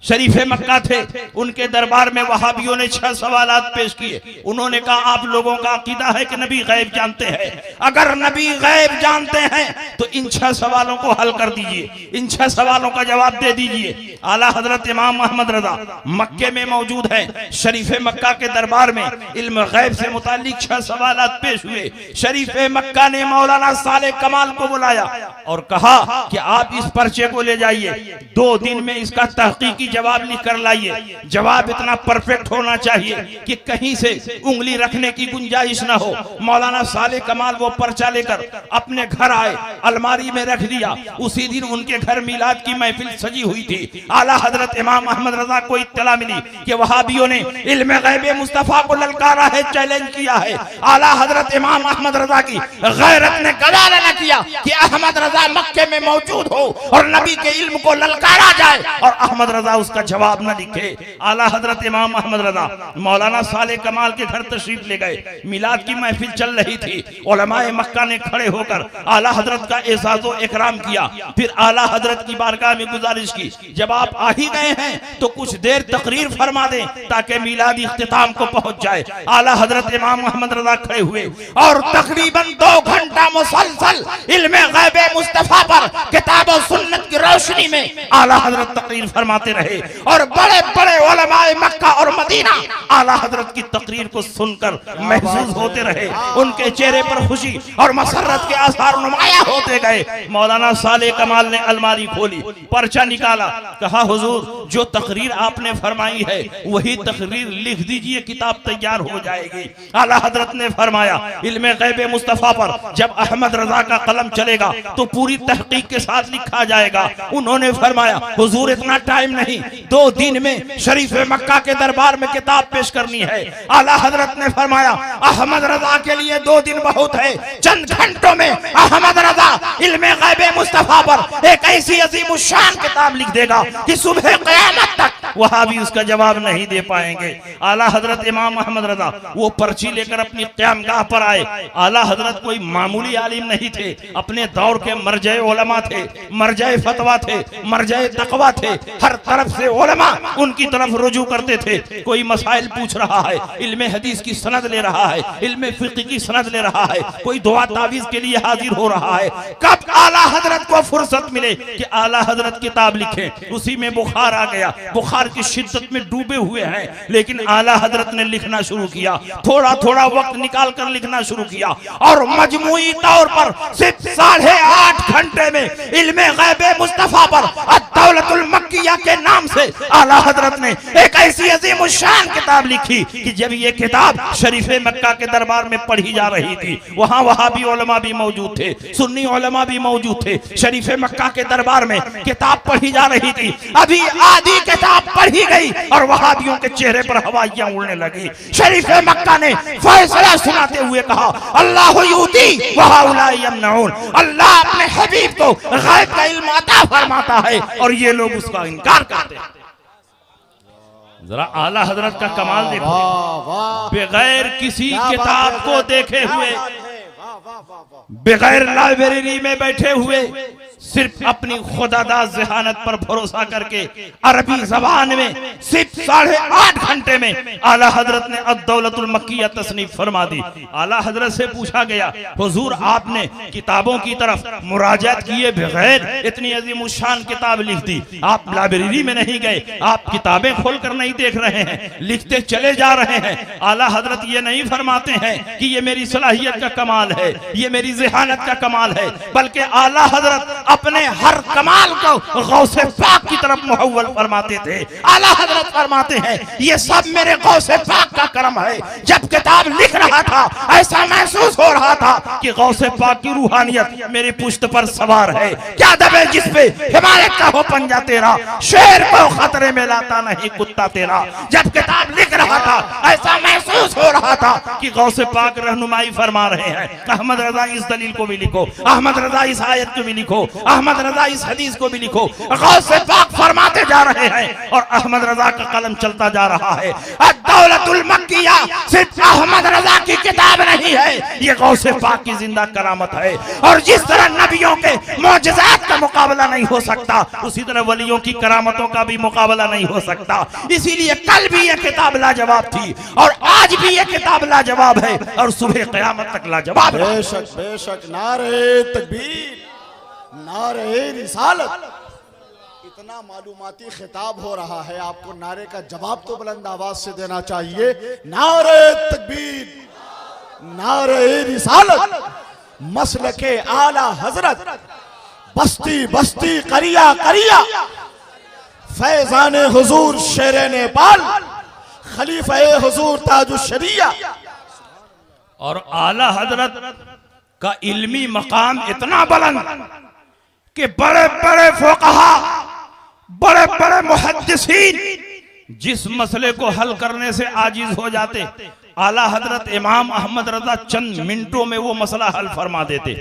शरीफ मक्का थे, उनके दरबार में वहाबियों ने 6 सवालात पेश किए। उन्होंने कहा आप लोगों का अकीदा है कि नबी गैब जानते हैं, अगर नबी गैब जानते हैं तो इन 6 सवालों को हल कर दीजिए, इन 6 सवालों का जवाब दे दीजिए। आला हजरत इमाम अहमद रजा मक्के में मौजूद है। शरीफ मक्का के दरबार में इल्म गैब से मुताल्लिक 6 सवालात पेश हुए। शरीफ मक्का ने मौलाना साले कमाल को बुलाया और कहा कि आप इस पर्चे को ले जाइए, 2 दिन में इसका तहकीकी जवाब लिख कर लाइए। जवाब इतना परफेक्ट होना चाहिए कि कहीं से उंगली रखने की गुंजाइश ना हो। मौलाना साले कमाल वो पर्चा लेकर अपने घर आए, अलमारी में रख दिया। उसी दिन उनके घर मिलाद की महफिल सजी हुई थी। आला हजरत इमाम अहमद रजा को इत्तला मिली कि वहाबियों ने इल्म गैब मुस्तफा को ललकारा है, चैलेंज किया है। आला हजरत इमाम अहमद रजा की गैरत ने गवारा न किया कि अहमद रजा मक्के में मौजूद हो और नबी के इल्म को ललकारा जाए और अहमद रजा उसका जवाब न लिखे। आला हजरत इमाम अहमद रजा मौलाना साले कमाल के घर तशरीफ ले गए। मिलाद की महफिल चल रही थी। उलमाए मक्का ने खड़े होकर आला हजरत का एजाज़ो इकराम किया। फिर आला हजरत की बारगाह में गुजारिश की, जब आप आ ही गए हैं तो कुछ देर तकरीर फरमा दें ताकि मिलादी इख्तिताम को पहुंच जाए। आला हजरत इमाम अहमद रजा खड़े हुए और तकरीबन 2 घंटा मुसलसल इल्म गैब मुस्तफा पर किताब और सुन्नत की रोशनी में आला हजरत तकरीर फरमाते रहे और बड़े बड़े उलमाए मक्का और मदीना आला हजरत की तकरीर को सुनकर महसूस होते रहे। उनके चेहरे पर खुशी और मसरत के आसार नुमाया होते गए। मौलाना साले कमाल ने अलमारी खोली, पर्चा निकाला, कहा हुजूर जो तकरीर आपने फरमाई है वही तकरीर लिख दीजिए, किताब तैयार हो जाएगी। आला हजरत ने फरमाया इल्म गैब मुस्तफा पर जब अहमद रजा का कलम चलेगा तो पूरी तहकीक के साथ लिखा जाएगा। उन्होंने फरमाया हुजूर इतना टाइम नहीं, 2 दिन में शरीफ मक्का के दरबार में किताब पेश करनी है। आला हजरत ने फरमाया अहमद रजा के लिए 2 दिन बहुत है, चंद घंटों में अहमद रजा इल्म गैब मुस्तफा पर एक ऐसी अजीम शान किताब लिख देगा कि सुबह क़यामत तक वहां भी उसका जवाब नहीं दे पाएंगे। आला हजरत इमाम अहमद रजा वो पर्ची लेकर अपनी क़यामगाह पर आए। आला हजरत कोई मामूली आलिम नहीं थे, अपने दौर के मरजे उलमा थे, मरजे फतवा थे, मरजे तकवा थे। हर तरफ तरफ से उलमा उनकी तरफ रुजू करते थे। कोई मसाइल पूछ रहा है, इल्मे हदीस की सनद ले रहा है, इल्मे फिक़्ह की सनद ले रहा है, कोई दुआ तावीज़ के लिए हाजिर हो रहा है। कब आला हजरत को फुर्सत मिले कि आला हजरत किताब लिखें, उसी में बुखार आ गया, बुखार की शिद्दत में डूबे हुए हैं, लेकिन आला हजरत ने लिखना शुरू किया, थोड़ा थोड़ा वक्त निकाल कर लिखना शुरू किया और मजमूई तौर पर सिर्फ 8.5 घंटे में इल्मे गैबे मुस्तफा पर अद-दौलतुल मक्किया के नाम से आला हजरत ने एक ऐसी अजीम शान किताब लिखी कि जब ये किताब शरीफे मक्का के दरबार में पढ़ी जा रही थी, वहां वहाबी उलमा भी मौजूद थे, सुन्नी उलमा भी मौजूद थे। शरीफे मक्का के दरबार में किताब पढ़ी जा रही थी, अभी आधी किताब पढ़ी गई और वहाबियों के चेहरे पर हवाइयां उड़ने लगी। शरीफे मक्का ने फैसला सुनाते हुए कहा, अल्लाह युती व हाउलाई यमनऊन, अल्लाह अपने हबीब को गैब का इल्म अता फरमाता है और ये लोग उसका इनकार करते हैं। जरा आला हजरत का कमाल देखो, बगैर किसी किताब को देखे हुए, बगैर लाइब्रेरी में बैठे हुए, सिर्फ अपनी खुदादा ज़हानत पर भरोसा करके अरबी जबान में सिर्फ 8.5 घंटे में आला हजरत ने अद-दौलतुल मक्किया तसनीफ फरमा दी। आला हजरत से पूछा गया, हुजूर आपने किताबों की तरफ मुराजात किए बगैर इतनी अजीम शान किताब लिख दी, आप लाइब्रेरी में नहीं गए, आप किताबें खोल कर नहीं देख रहे हैं, लिखते चले जा रहे हैं। आला हजरत ये नहीं फरमाते हैं कि ये मेरी सलाहियत का कमाल है, ये मेरी ज़हानत का कमाल है, बल्कि आला हजरत अपने हर कमाल को गौसे पाक की तरफ मुहव्वल फरमाते थे। आला हजरत फरमाते हैं, ये सब मेरे गौसे पाक का करम है। जब किताब लिख रहा था ऐसा महसूस हो रहा था कि गौसे पाक की रूहानियत मेरी पुश्त पर सवार है। क्या दबे जिस पे हिमालय का हो पंजा तेरा, शेर को खतरे में लाता नहीं कुत्ता तेरा। जब किताब लिख रहा था ऐसा महसूस हो रहा था कि गौसे पाक रहनुमाई फरमा रहे हैं। अहमद रजा इस दलील को भी लिखो, अहमद रजा इस आयत को भी लिखो, अहमद रजा इस हदीस को भी लिखो। गौसे पाक फरमाते जा रहे हैं और अहमद रजा का कलम चलता जा रहा है। अद-दौलतुल मक्किया सिर्फ अहमद रजा की किताब नहीं है, ये गौसे पाक की जिंदा करामत है। और जिस तरह नबियों के मौजज़ात का मुकाबला नहीं हो सकता, उसी तरह वलियों की करामतों का भी मुकाबला नहीं हो सकता। इसीलिए कल भी ये किताब लाजवाब थी और आज भी ये किताब लाजवाब है और सुबह क़यामत तक लाजवाब है। बेशक बेशक, नारे तकबीर, नारे रिसालत। इतना मालूमाती खिताब हो रहा है, आपको नारे का जवाब तो बुलंद आवाज से देना चाहिए। नारे तकबीर, नारे रिसालत, मसलके आला हजरत, बस्ती बस्ती करिया करिया, फैजाने हुजूर शेरे नेपाल, खलीफे हुजूर ताजुश शरिया। और आला हजरत का इल्मी मकाम इतना बुलंद कि बड़े बड़े फुक़हा, बड़े बड़े मुहद्दिसीन जिस मसले को हल करने से आजिज हो जाते, आला हजरत इमाम अहमद रजा चंद मिनटों में वो मसला हल फरमा देते।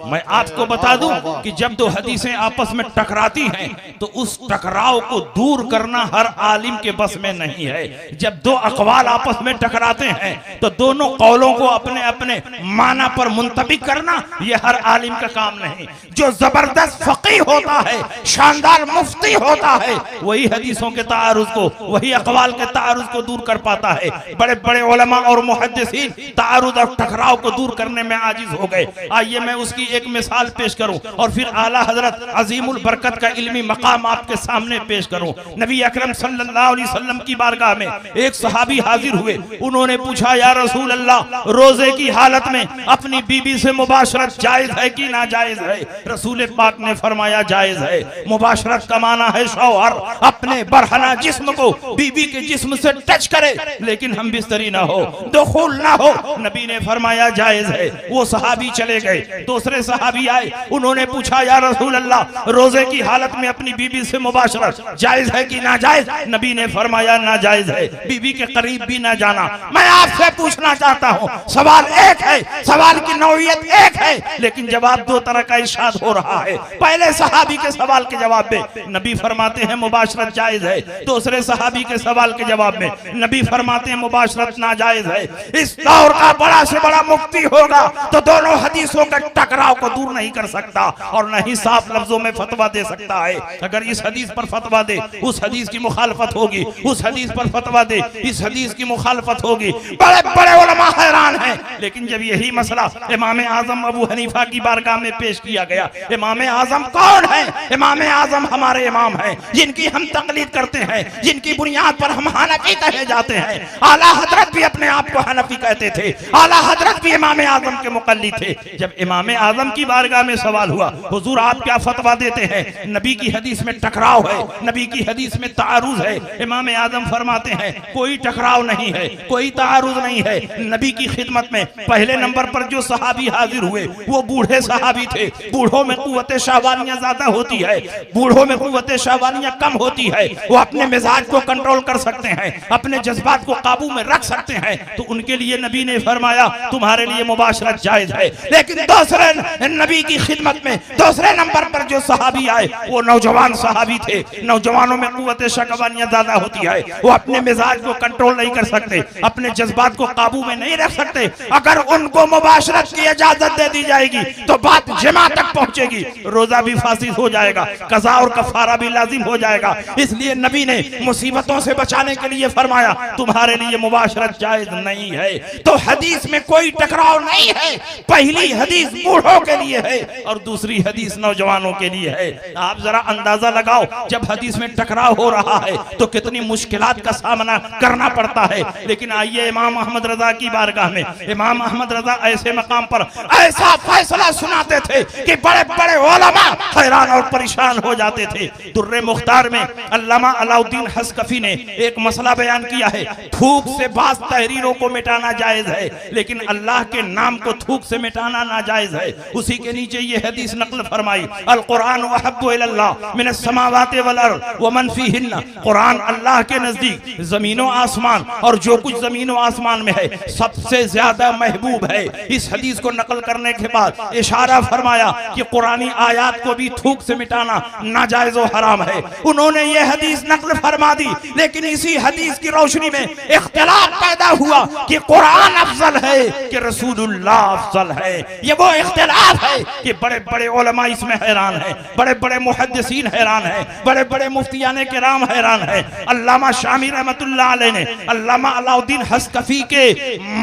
मैं आपको बता दूं कि जब दो हदीसें आपस में टकराती हैं तो उस टकराव को दूर करना हर आलिम के बस में नहीं है। जब दो अक़वाल आपस में टकराते हैं तो दोनों कौलों को अपने अपने माना पर मुंतबिक करना ये हर आलिम का काम नहीं। जो जबरदस्त फकीह होता है, शानदार मुफ्ती होता है, वही हदीसों के तारुज़ को, वही अक़वाल के तारुज़ को दूर कर पाता है। बड़े बड़े उलमा और मुहद्दिसीन तारुद और टकराव को दूर करने में आजिज हो गए। आइए मैं उसकी एक मिसाल पेश करूं और फिर आला हजरत अजीमुल बरकत का इल्मी मकाम आपके सामने पेश करूं। नबी अकरम सल्लल्लाहु अलैहि वसल्लम की बारगाह में एक सहाबी हाजिर हुए। उन्होंने पूछा, या रसूल अल्लाह, रोजे की हालत में अपनी बीबी से मुबाशरत जायज है कि नाजायज है? रसूल पाक ने फरमाया जायज है। मुबाशरत का माना है शौहर अपने बरहना जिस्म को बीबी के जिस्म से टच करे लेकिन हम बिस्तरी ना हो, दुखूल ना हो। नबी ने फरमाया जायज है। वो सहाबी चले गए। दूसरे सहाबी आए, उन्होंने पूछा, या रसूल अल्लाह, रोजे की हालत में अपनी बीबी से मुबाशरत जायज है कि नाजायज? नबी ने फरमाया नाजायज है, बीबी के करीब भी ना जाना। मैं आपसे पूछना चाहता हूँ, सवाल एक है, सवाल की नौइयत एक है, लेकिन जवाब दो तरह का इरशाद हो रहा है। पहले सहाबी के सवाल के जवाब में नबी फरमाते हैं मुबाशरत जायज है। दूसरे सहाबी के सवाल के जवाब में नबी फरमाते हैं मुबाशरत नाजायज जायज है। इस दौर का बड़ा से बड़ा मुफ्ती होगा तो दोनों हदीसों के टकराव को दूर नहीं कर सकता और नहीं साफ लफ्जों में फतवा दे सकता है। अगर इस हदीस पर फतवा दे, उस हदीस की मुखालफत होगी, उस हदीस पर फतवा दे, इस हदीस की मुखालफत होगी। बड़े बड़े उलमा हैरान हैं। लेकिन जब यही मसला इमाम आजम अबू हनीफा की बारगाह में पेश किया गया, इमाम आजम कौन है? इमाम आजम हमारे इमाम हैं, जिनकी हम तकलीद करते हैं, जिनकी बुनियाद पर हम हनफी कहे जाते हैं। आला हजरत भी अपने आप को हनफी कहते थे, आला हजरत भी इमाम आजम के मुकल्लिद थे। जब इमाम आजम की बारगाह में सवाल हुआ, हुजूर आप क्या फतवा देते हैं? नबी की हदीस में टकराव है, नबी की हदीस में तारुज है। इमाम आजम फरमाते हैं कोई टकराव नहीं है, कोई तारुज नहीं है। नबी की खिदमत में पहले नंबर पर जो सहाबी हाजिर हुए वो बूढ़े सहाबी थे। बूढ़ों में कुव्वत शाहवानियां ज्यादा होती है, बूढ़ों में कुव्वत शाहवानियां कम होती है। वो अपने मिजाज को कंट्रोल कर सकते हैं, अपने जज्बात को काबू में रख सकते हैं। तो उनके लिए नबी ने फरमाया तुम्हारे लिए मुबाशरत जायज है। लेकिन दूसरे नबी की खिदमत में दूसरे नंबर पर जो सहाबी आए वो नौजवान सहाबी थे। नौजवानों में कुव्वत शाहवानियां ज्यादा होती है, वो अपने मिजाज को कंट्रोल नहीं कर सकते, अपने जज्बात को काबू में नहीं रख सकते। अगर उनको मुबाशरत की इजाजत दे दी जाएगी तो बात जिमा तक पहुंचेगी, रोजा भी फासिद हो जाएगा, कज़ा और कफारा भी लाजिम हो जाएगा। इसलिए नबी ने मुसीबतों से बचाने के लिए फरमाया तुम्हारे लिए मुबाशरत जायज नहीं है। तो हदीस में कोई टकराव नहीं है। पहली हदीस बूढ़ों के लिए है और दूसरी हदीस नौजवानों के लिए है। आप जरा अंदाजा लगाओ, जब हदीस में टकराव हो रहा है तो कितनी मुश्किलात का सामना करना पड़ता है। लेकिन आइए इमाम अहमद रजा की बारगाह में, इमाम अहमद रजा ऐसे मकाम पर ऐसा फैसला सुनाते थे कि बड़े बड़े उलमा हैरान और परेशान हो जाते थे। दुर्रे मुख्तार में अल्लामा अलाउद्दीन हस्कफी ने एक मसला बयान किया है, थूक से बास तहरीरों को मिटाना जायज है, लेकिन अल्लाह के नाम को थूक से मिटाना नाजायज है। उसी के नीचे ये हदीस नकल फरमाई, अल कुरान वहब्बु इलल्लाह मिनस समावाति वल अर्द व मन फीहिन्ना। कुरान अल्लाह के नजदीक जमीनों आसमान और जो कुछ जमीनों आसमान में है सबसे ज्यादा महबूब है। इस हदीस को नकल करने के बाद इशारा फरमाया कि कुरानी आयात को भी थूक से मिटाना नाजायज और हराम है। उन्होंने ये हदीस नकल फरमा दी, लेकिन इसी हदीस की रोशनी में इख्तिलाफ पैदा हुआ कि कुरान अफजल है कि रसूलुल्लाह अफजल है। ये वो इख्तिलाफ है कि बड़े बड़े उलमा इसमें हैरान हैं, बड़े बड़े मुहद्दिसीन हैरान हैं, बड़े बड़े मुफ्तियाने किराम हैरान हैं। अल्लामा शामी रहमतुल्लाह अलैह ने अल्लामा अलाउद्दीन हस्कफी के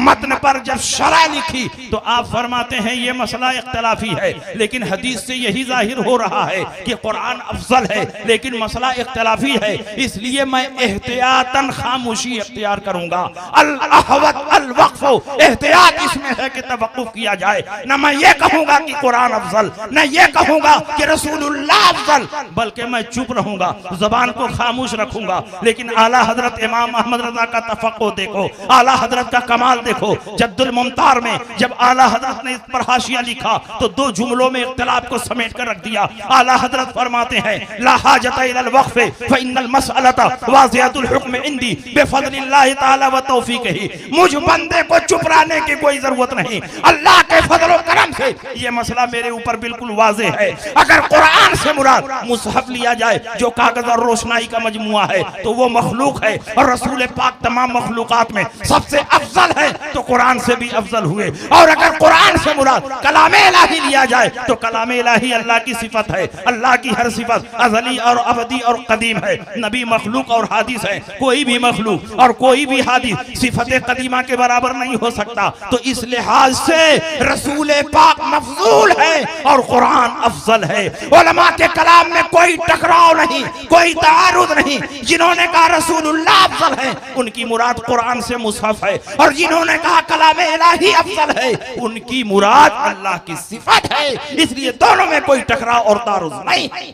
मतन पर जब शरह लिखी तो आप फरमाते हैं ये मसला इख्तिलाफी है, लेकिन हदीस से यही जाहिर हो रहा है कि कुरान अफजल है, लेकिन मसला इख्तिलाफी है। इसलिए मैं एहतियातन खामोशी इख्तियार करूंगा। अल अहवत अल वक्फ, एहतियात इसमें है कि तवक्कुफ किया जाए। न मैं ये कहूंगा कि कुरान अफजल, न ये कहूंगा कि रसूलुल्लाह अफजल, बल्कि मैं चुप रहूंगा, जबान को खामोश रखूंगा। लेकिन आला हजरत इमाम अहमद रजा का तफक्कुर देखो, आला हजरत का कमाल देखो। जद्दुल मुमतार में जब आला हजरत ने इस पर हाशिया लिखा तो दो जुमलों में इख्तिलाफ को समेट कर रख दिया। आला हजरत फरमाते हैं ला हाजत इलल वक्फ फ इन्नल मसअलता वाज़िअतुल हुक्म इंदी बिफज़लिल्लाहि तआला व तौफीक़िही। मुझ बंदे को चुप रहने की कोई जरूरत नहीं, अल्लाह के फजल और करम से ये मसला मेरे ऊपर बिल्कुल वाज़ेह है। अगर कुरान से मुराद मुसहफ लिया जाए जो कागज और रोशनाई का मजमुआ है तो वो मखलूक है, और रसूल पाक तमाम मखलूकात में सबसे अफजल है तो कुरान से भी अफजल हुए। और अगर कुरान से मुराद कलामे इलाही लिया जाए तो कलामे इलाही अल्लाह की सिफत है। अल्लाह की हर सिफत अज़ली और अबदी और कदीम है। नबी मखलूक और हादिस है, कोई भी मखलूक और कोई भी हादिस सिफत कदीमा के बराबर नहीं हो सकता। तो इस लिहाज से रसूल पाक मफजूल है और कुरान अफजल है। उलमा के कलाम में कोई टकराव नहीं, कोई तारुद नहीं। जिन्होंने कहा रसूलुल्लाह अफजल है उनकी मुराद कुरान से मुसहफ है, और जिन्होंने कहा कलाम इलाही अफजल है उनकी मुराद अल्लाह की सिफत है। इसलिए दोनों में कोई टकराव और तारुद नहीं है।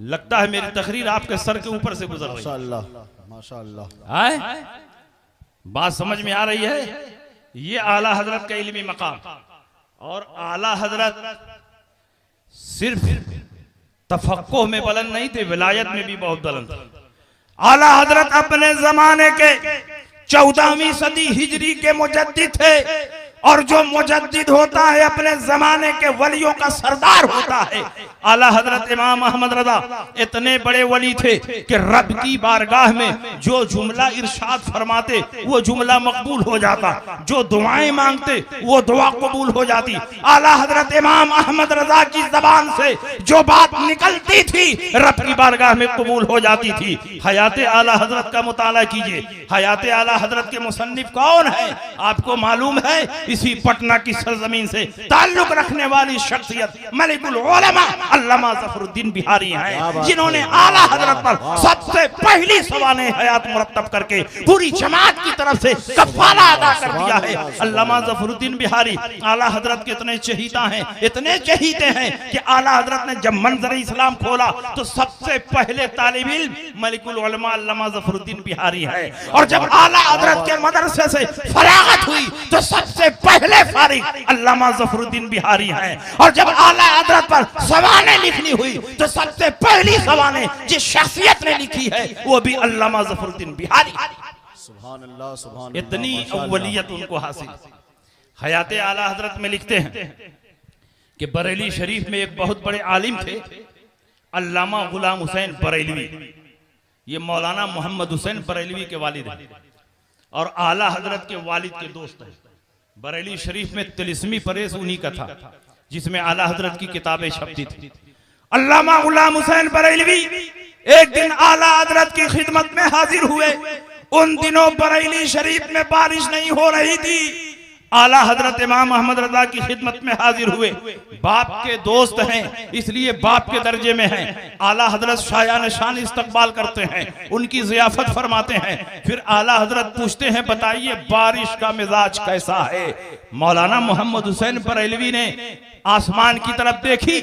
लगता है मेरी तकरीर आपके सर के ऊपर से गुजर रही है। माशाअल्लाह, माशाअल्लाह। बात समझ में आ रही है? ये आला हजरत का इल्मी मकाम, और आला हजरत सिर्फ तफक्कुह में बुलंद नहीं थे, विलायत में भी बहुत बुलंद थे। आला हजरत अपने जमाने के 14वीं सदी हिजरी के मुजद्दिद थे। और जो मुजद्दिद होता है अपने जमाने के वलियों का सरदार होता है। आला हजरत इमाम अहमद रजा इतने बड़े वली थे कि रब की बारगाह में जो जुमला इरशाद फरमाते वो जुमला मकबूल हो जाता, जो दुआएं मांगते वो दुआ कबूल हो जाती। आला हजरत इमाम अहमद रजा की जबान से जो बात निकलती थी रब की बारगाह में कबूल हो जाती थी। हयाते आला हजरत का मुताला कीजिए। हयाते आला हजरत के मुसन्निफ कौन है आपको मालूम है? इसी पटना की सरजमीन से ताल्लुक रखने वाली शख्सियत मलिकुल उलमा अल्लामा ज़फरुद्दीन बिहारी हैं, जिन्होंने आला हजरत पर सबसे पहली सवाने हयात मुरत्तब करके पूरी जमात की तरफ से कफाला अदा कर दिया है। अल्लामा ज़फरुद्दीन बिहारी आला हजरत के इतने चहीता हैं, इतने चहीते हैं कि आला हजरत ने जब मंजर इस्लाम खोला तो सबसे पहले तालिब इल्म मलिकुल उलमा अल्लामा ज़फरुद्दीन बिहारी है। और जब आला हजरत के मदरसे से फरागत हुई तो सबसे पहले फारिग अल्लामा ज़फरुद्दीन बिहारी हैं। और जब आला हजरत पर सवाने लिखनी हुई तो सबसे पहली सवाने जिस शख्सियत ने लिखी है वो भी अल्लामा ज़फरुद्दीन बिहारी। सुभान अल्लाह, सुभान अल्लाह, इतनी माशाअल्लाह। अव्वलियत उनको हासिल। हयाते आला हजरत में लिखते हैं कि बरेली शरीफ में एक बहुत बड़े आलिम थे अल्लामा गुलाम हुसैन बरेलवी। ये मौलाना मोहम्मद हुसैन बरेलवी के वालिद हैं और आला हजरत के वालिद के दोस्त हैं। बरेली शरीफ में तिलिस्मी परेश उन्हीं का था जिसमें आला हजरत की किताबें छपती थी। अल्लामा गुलाम हुसैन बरेलवी एक दिन आला हजरत की खिदमत में हाजिर हुए। उन दिनों बरेली शरीफ में बारिश नहीं हो रही थी। आला हजरत इमाम अहमद रजा की खिदमत में हाजिर हुए। बाप के दोस्त हैं इसलिए बाप के दर्जे में हैं। आला हजरत शायान शान इस्तकबाल करते हैं, उनकी जियाफत फरमाते हैं। फिर आला हजरत पूछते हैं बताइए बारिश का मिजाज कैसा है? मौलाना मोहम्मद हुसैन बरेलवी ने आसमान की तरफ देखी,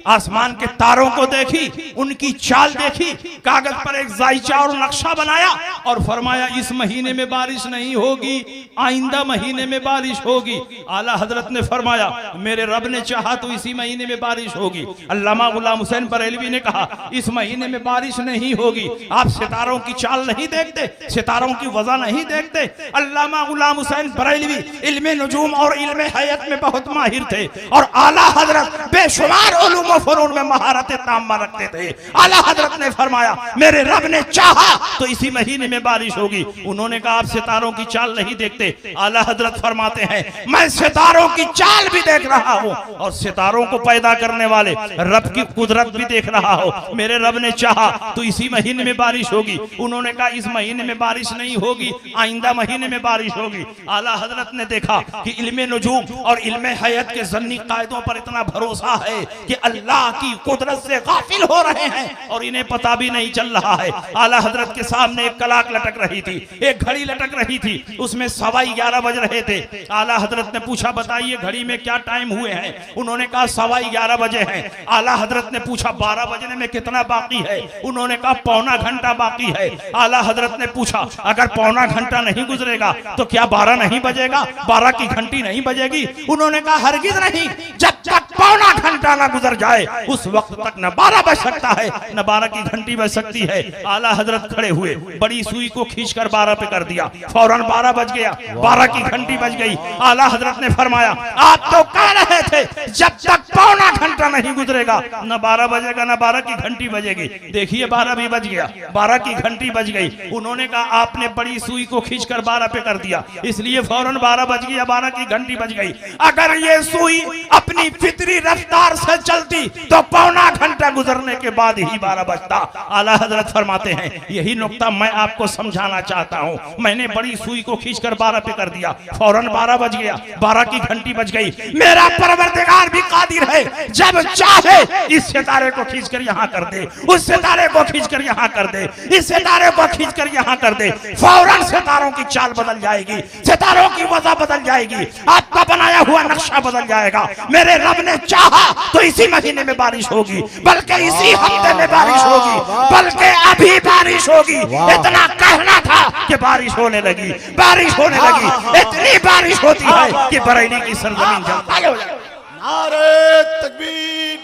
आसमान के तारों को देखी, उनकी चाल देखी, कागज पर एक जायचा और नक्शा बनाया और फरमाया इस महीने में बारिश नहीं होगी, आइंदा महीने में बारिश होगी। आला हजरत ने फरमाया मेरे रब ने चाहा तो इसी महीने में बारिश होगी। अल्लामा गुलाम हुसैन बरेलवी ने कहा इस महीने में बारिश नहीं होगी। आप सितारों की चाल नहीं देखते, सितारों की वजह नहीं देखते? अल्लामा गुलाम हुसैन बरेलवी इल्मे नुजूम और इल्मे हयात में बहुत माहिर थे और आला हजरत बेशुमार उलूम व फनून में महारत ताम्मा रखते थे। आला हजरत ने फरमाया मेरे रब ने चाहा तो इसी महीने में बारिश होगी। उन्होंने कहा आप सितारों की चाल नहीं देखते? आला हजरत फरमाते हैं मैं सितारों की चाल भी देख रहा हूँ और सितारों को पैदा करने वाले रब की कुदरत भी देख रहा हूँ। मेरे रब ने चाहा तो इसी महीने में बारिश होगी। उन्होंने कहा इस महीने में बारिश नहीं होगी, आइंदा महीने में बारिश होगी। आला हजरत ने देखा कि इल्मे नुजूम और इल्मे हयात के ज़न्नी कायदों पर इतना भरोसा है कि अल्लाह की कुदरत से गाफिल हो रहे हैं और इन्हें पता भी नहीं चल रहा है। आला हजरत के सामने एक कलाक लटक रही थी, एक घड़ी लटक रही थी, उसमें 11:15 बज रहे थे। आला हजरत ने पूछा बताइए घड़ी में क्या टाइम हुए हैं? उन्होंने कहा 11:15 बजे हैं। आला हजरत ने पूछा 12 बजने में कितना बाकी है? उन्होंने कहा पौना घंटा बाकी है। आला हजरत ने पूछा अगर पौना घंटा नहीं गुजरेगा तो क्या 12 नहीं बजेगा, 12 की घंटी नहीं बजेगी? उन्होंने कहा हरगिज नहीं, जब तक पौना घंटा ना गुजर जाए उस वक्त तक न 12 बज सकता है न 12 की घंटी बज सकती है। आला हजरत खड़े हुए, बड़ी सुई को खींचकर 12 पे कर दिया, फौरन 12 बज गया, 12 की घंटी बज गई। आला हजरत ने फरमाया आप तो कह रहे थे जब तक पौना घंटा नहीं गुजरेगा न 12 बजेगा न 12 की घंटी बजेगी। देखिए 12 भी बज गया, 12 की घंटी बज गई। उन्होंने कहा आपने बड़ी सुई को खींचकर 12 पे कर दिया इसलिए फौरन 12 बज गया, 12 की घंटी बज गई। अगर ये सुई अपनी फितरी रफ्तार से चलती तो पौना घंटा गुजरने के बाद ही 12 बजता। आला हजरत फरमाते हैं यही नुक्ता मैं आपको समझाना चाहता हूँ। मैंने बड़ी सुई को खींचकर 12 पे कर दिया, फौरन 12 बज गया, 12 की घंटी बज गई। मेरा परवरदिगार भी कादिर है, जब चाहे इस सितारे को खींचकर यहाँ कर दे, उस सितारे को खींचकर यहाँ कर दे, इस सितारे को खींचकर यहाँ कर दे, फौरन सितारों की चाल बदल जाएगी, सितारों की वजह बदल जाएगी, आपका बनाया हुआ नक्शा बदल जाएगा। मेरे रब ने चाहा तो इसी महीने में बारिश होगी, बल्कि इसी हफ्ते में बारिश होगी, बल्कि अभी बारिश होगी। इतना कहना था कि बारिश होने लगी, बारिश होने लगी। इतनी बारिश होती है कि बरेली की सरजमीन जलती हो जाए। नारे तकबीर,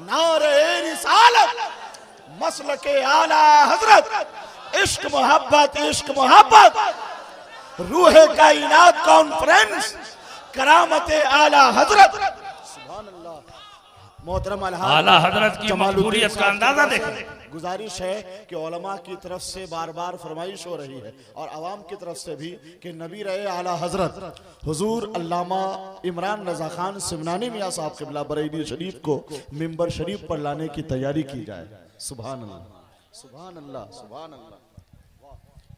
नारे रिसालत, मसलके आला हजरत, इश्क मोहब्बत, इश्क मोहब्बत, रूह कायनात कॉन्फ्रेंस, करामत आला हजरत। सुभान अल्लाह। मोहतरम आला हजरत की मकबूलियत का अंदाजा देखें। गुजारिश है कि उलमा की तरफ से बार बार फरमाइश हो रही है और आवाम की तरफ से भी कि नबी रहे आला हजरत हुजूर अल्लामा इमरान रजा खान सिमनानी मियां साहब क़िबला बरेली शरीफ को मिंबर शरीफ पर लाने की तैयारी की जाए। सुभान अल्लाह, सुभान अल्लाह, सुभान अल्लाह।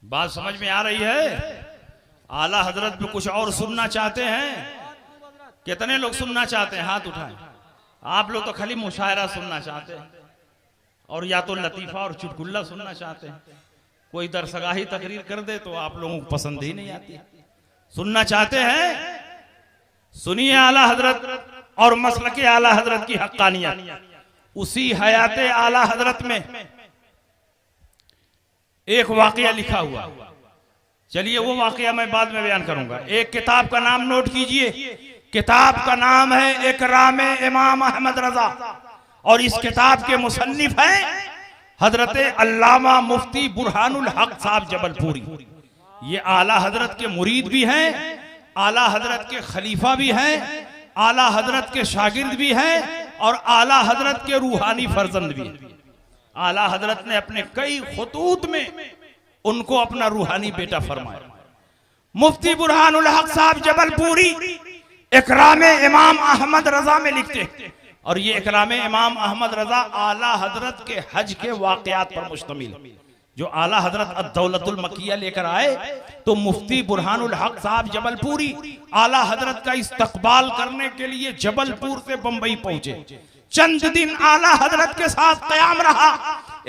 बात समझ में आ रही है? आला हजरत पे कुछ और सुनना चाहते हैं? कितने लोग सुनना चाहते हैं? हाथ उठाएं। आप लोग तो खाली मुशायरा सुनना चाहते हैं और या तो लतीफा और चुटकुल्ला सुनना चाहते हैं। कोई दरसगाही तकरीर कर दे तो आप लोगों को पसंद ही नहीं आती। सुनना चाहते हैं? सुनिए आला हजरत और मसलके आला हजरत की हक्कानियत। उसी हयाते आला हजरत में एक वाकया लिखा हुआ, चलिए वो वाकया मैं बाद में बयान करूंगा। एक किताब का नाम नोट कीजिए, किताब का नाम है इकराम इमाम अहमद रजा और इस किताब के मुसन्निफ हैं हजरत अल्लामा मुफ्ती बुरहानुल हक साहब जबलपुरी। ये आला हजरत के मुरीद भी हैं, आला हजरत के खलीफा भी हैं, आला हजरत के शागिर्द भी हैं और आला हजरत के रूहानी फर्जंद भी हैं। आला हजरत ने अपने कई खुतूत में उनको अपना रूहानी बेटा फरमाया। मुफ्ती बुरहानुल हक साहब जबलपुरी इकराम इमाम अहमद रजा में लिखते हैं और ये इकराम इमाम अहमद रजा आला हजरत के हज के वाकयात पर मुश्तमिल है। जो आला हजरत अद-दौलतुल मकिया लेकर आए तो मुफ्ती बुरहानुल हक साहब जबलपुरी आला हजरत का इस्तकबाल करने के लिए जबलपुर से बंबई पहुंचे। चंद दिन आला हजरत के साथ कयाम रहा।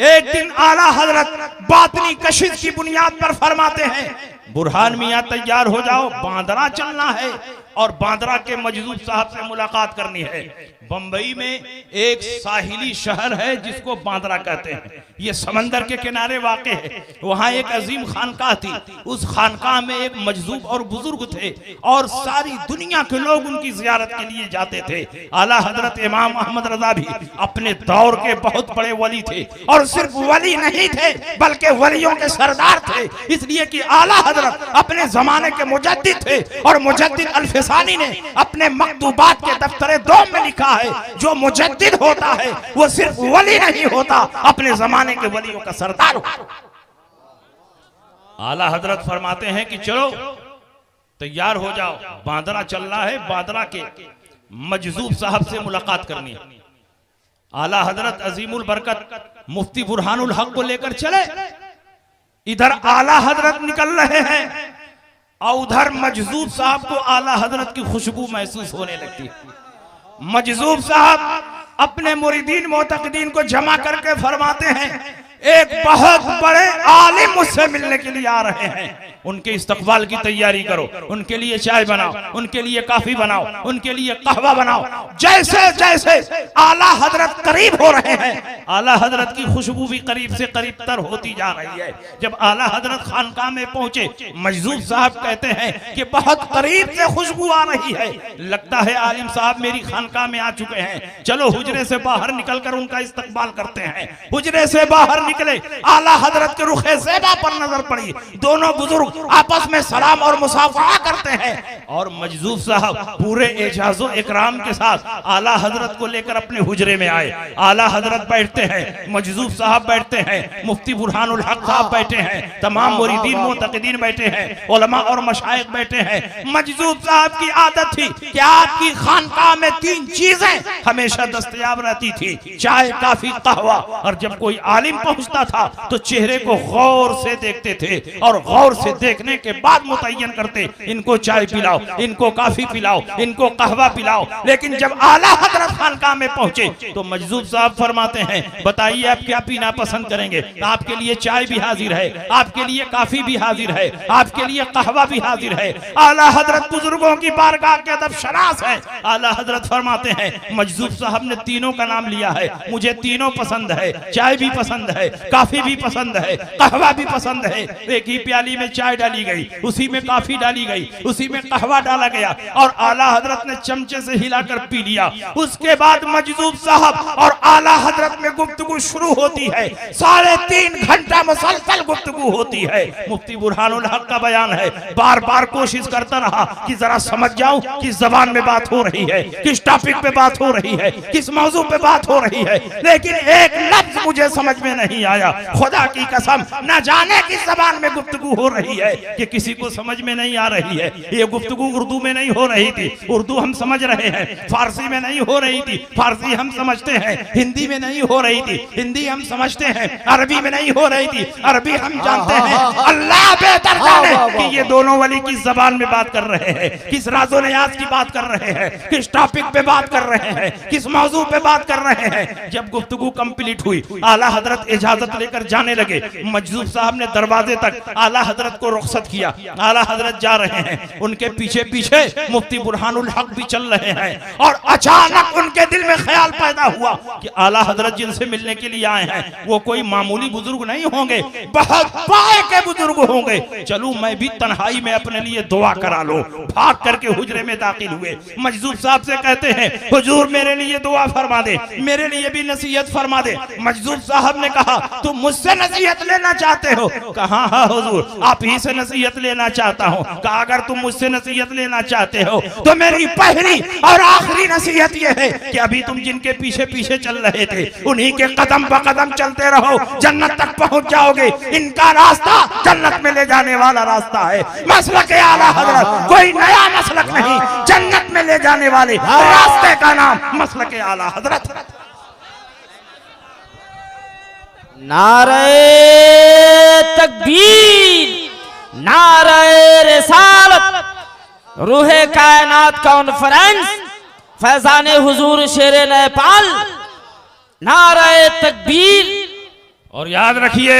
एक दिन आला हजरत बातनी कशिश की बुनियाद पर फरमाते हैं, बुरहान मियां तैयार हो जाओ, बांद्रा चलना है और बांद्रा के मजदूर साहब से मुलाकात करनी है। बंबई में एक साहिली शहर है जिसको बांद्रा कहते हैं, ये समंदर के किनारे वाक़ है। वहां एक अजीम खानकाह थी, उस खानकाह में एक मजदूर और बुजुर्ग थे और सारी दुनिया के लोग उनकी जियारत के लिए जाते थे। आला हजरत इमाम अहमद रजा भी अपने दौर के बहुत बड़े वली थे और सिर्फ वली नहीं थे बल्कि वलियों के सरदार थे, इसलिए कि आला हजरत अपने जमाने के मुजद्दिद थे और मुजद्दिद अल-फिसानी ने अपने मकतूबात के दफ्तर दोम में लिखा है, जो मुजद्दिद होता है वो सिर्फ वली नहीं होता, अपने जमाने के वलियों का सरदार होता। आला हजरत फरमाते हैं कि चलो तैयार हो जाओ, बांद्रा चल रहा है, बांद्रा के मजजूब साहब से मुलाकात करनी है। आला हजरत अजीमुल बरकत मुफ्ती बुरहानुल हक को लेकर चले। इधर आला हजरत निकल रहे हैं और उधर मजजूब साहब को आला हजरत की खुशबू महसूस होने लगती है। मजजूब साहब अपने मुरीदीन मोतकदीन को जमा करके फरमाते हैं, एक बहुत बड़े आलिम मुझसे मिलने के लिए आ रहे हैं, उनके इस्तकबाल की तैयारी करो, उनके लिए चाय बनाओ, उनके लिए काफी बनाओ, उनके लिए कहवा बनाओ। जैसे जैसे आला हजरत करीब हो रहे हैं, आला हजरत की खुशबू भी करीब से करीब तर होती जा रही है। जब आला हजरत खानकाह में पहुंचे, मजदूर साहब कहते हैं कि बहुत करीब से खुशबू आ रही है, लगता है आलिम साहब मेरी खानकाह में आ चुके हैं, चलो हुजरे से बाहर निकलकर उनका इस्तकबाल करते हैं। हुजरे से बाहर निकले, आला हजरत के रुखे ज़ेबा पर नजर पड़ी, दोनों बुजुर्ग आपस में सलाम और मुसाफा करते हैं और मजदूर साहब पूरे एजाज़ो इकराम के साथ आला हजरत को लेकर अपने हुजरे में आए। आला हजरत बैठते हैं, मजदूर साहब बैठते हैं, मुफ्ती बुरहानुल हक साहब बैठे हैं, तमाम मुरीदीन मुतक़िदीन बैठे हैं, उलमा और मशाइख बैठे हैं। मजदूर साहब की आदत थी कि आपकी खानकाह में 3 चीजें हमेशा दस्तयाब रहती थी, चाय, काफी, कहवा। और जब कोई आलिम पहुंचता था तो चेहरे को गौर से देखते थे और गौर से देखने के बाद मुतय्यन करते, इनको चाय पिलाओ, इनको काफी पिलाओ, इनको कहवा पिलाओ। लेकिन जब आला हजरत खानकाह में पहुंचे तो मजदूर साहब फरमाते हैं, बताइए आप क्या पीना पसंद करेंगे? आपके लिए चाय भी हाजिर है, आपके लिए काफी भी हाजिर है, आपके लिए कहवा भी हाजिर है। आला हजरत बुजुर्गों की बारगाह के अदब शनास है। आला हजरत फरमाते हैं, मजदूर साहब ने तीनों का नाम लिया है, मुझे तीनों पसंद है, चाय भी पसंद है, है, काफी भी पसंद है, कहवा भी पसंद है। एक ही प्याली में चाय डाली गई, उसी में काफी डाली गई, उसी में कहवा डाला गया और आला हजरत ने चमचे से हिलाकर पी लिया। उसके बाद मजदूब साहब और आला हजरत में गुफ्तगू शुरू होती है। 3.5 घंटा मुसलसल गुफ्तगू होती है। मुफ्ती बुरहानुल हक का बयान है, बार बार कोशिश करता रहा कि जरा समझ जाऊं किस जबान में बात हो रही है, किस टॉपिक पे बात हो रही है, किस मौजू पे बात हो रही है, लेकिन एक लफ्ज मुझे समझ में नहीं आया। खुदा की कसम, न जाने किस जबान में गुफ्तगू हो रही है कि किसी को समझ में नहीं आ रही है। ये गुफ्तगू उर्दू में नहीं हो रही थी, उर्दू हम समझ रहे हैं, फारसी में नहीं हो रही थी, फारसी हम समझते हैं, हिंदी में नहीं हो रही थी, हिंदी हम समझते हैं, अरबी में नहीं हो रही थी, अरबी हम जानते हैं। अल्लाह बेहतर जाने कि ये दोनों वली किस जबान में बात कर रहे हैं, किस राज़ो नियाज़ की बात कर रहे हैं, किस टॉपिक पे बात कर रहे हैं, किस मौजू पे बात कर रहे हैं। जब गुफ्तगू कंप्लीट हुई, आला हजरत इजाजत लेकर जाने लगे। मजदूब साहब ने दरवाजे तक आला हजरत को रुखसत किया। आला हजरत जा रहे हैं, उनके पीछे पीछे मुफ्ती बुरहानुल हक भी चल रहे हैं और अचानक उनके दिल में ख्याल पैदा हुआ कि आला हजरत जिनसे मिलने के लिए आए हैं वो कोई मामूली बुजुर्ग नहीं होंगे, बहुत पाए के बुजुर्ग होंगे। चलूं मैं भी तन्हाई में अपने लिए दुआ करा लो। भाग करके हुजरे में दाखिल हुए। मजदूब साहब से कहते हैं, हुजूर मेरे लिए दुआ फरमा दे, मेरे लिए भी नसीहत फरमा दे। मजदूब साहब ने कहा, तुम मुझसे नसीहत लेना चाहते हो? कहा हाँ हुजूर, आप ही से नसीहत लेना चाहता हूँ। कहा अगर तुम मुझसे नसीहत लेना चाहते हो तो मेरी पहली और आखिरी नसीहत यह है कि अभी तुम जिनके पीछे पीछे चल रहे थे उन्हीं के कदम ब कदम चलते रहो, जन्नत तक पहुंच जाओगे। इनका रास्ता जन्नत में ले जाने वाला रास्ता है। मसलक आला हजरत कोई नया मसलक नहीं, जन्नत में ले जाने वाले रास्ते का नाम मसलक आला हजरत। नारे तकबीर, नारे रिसालत, रूहे कायनात कॉन्फ्रेंस, फैजाने हुजूर शेरे नेपाल, नारे तकबीर। और याद रखिए,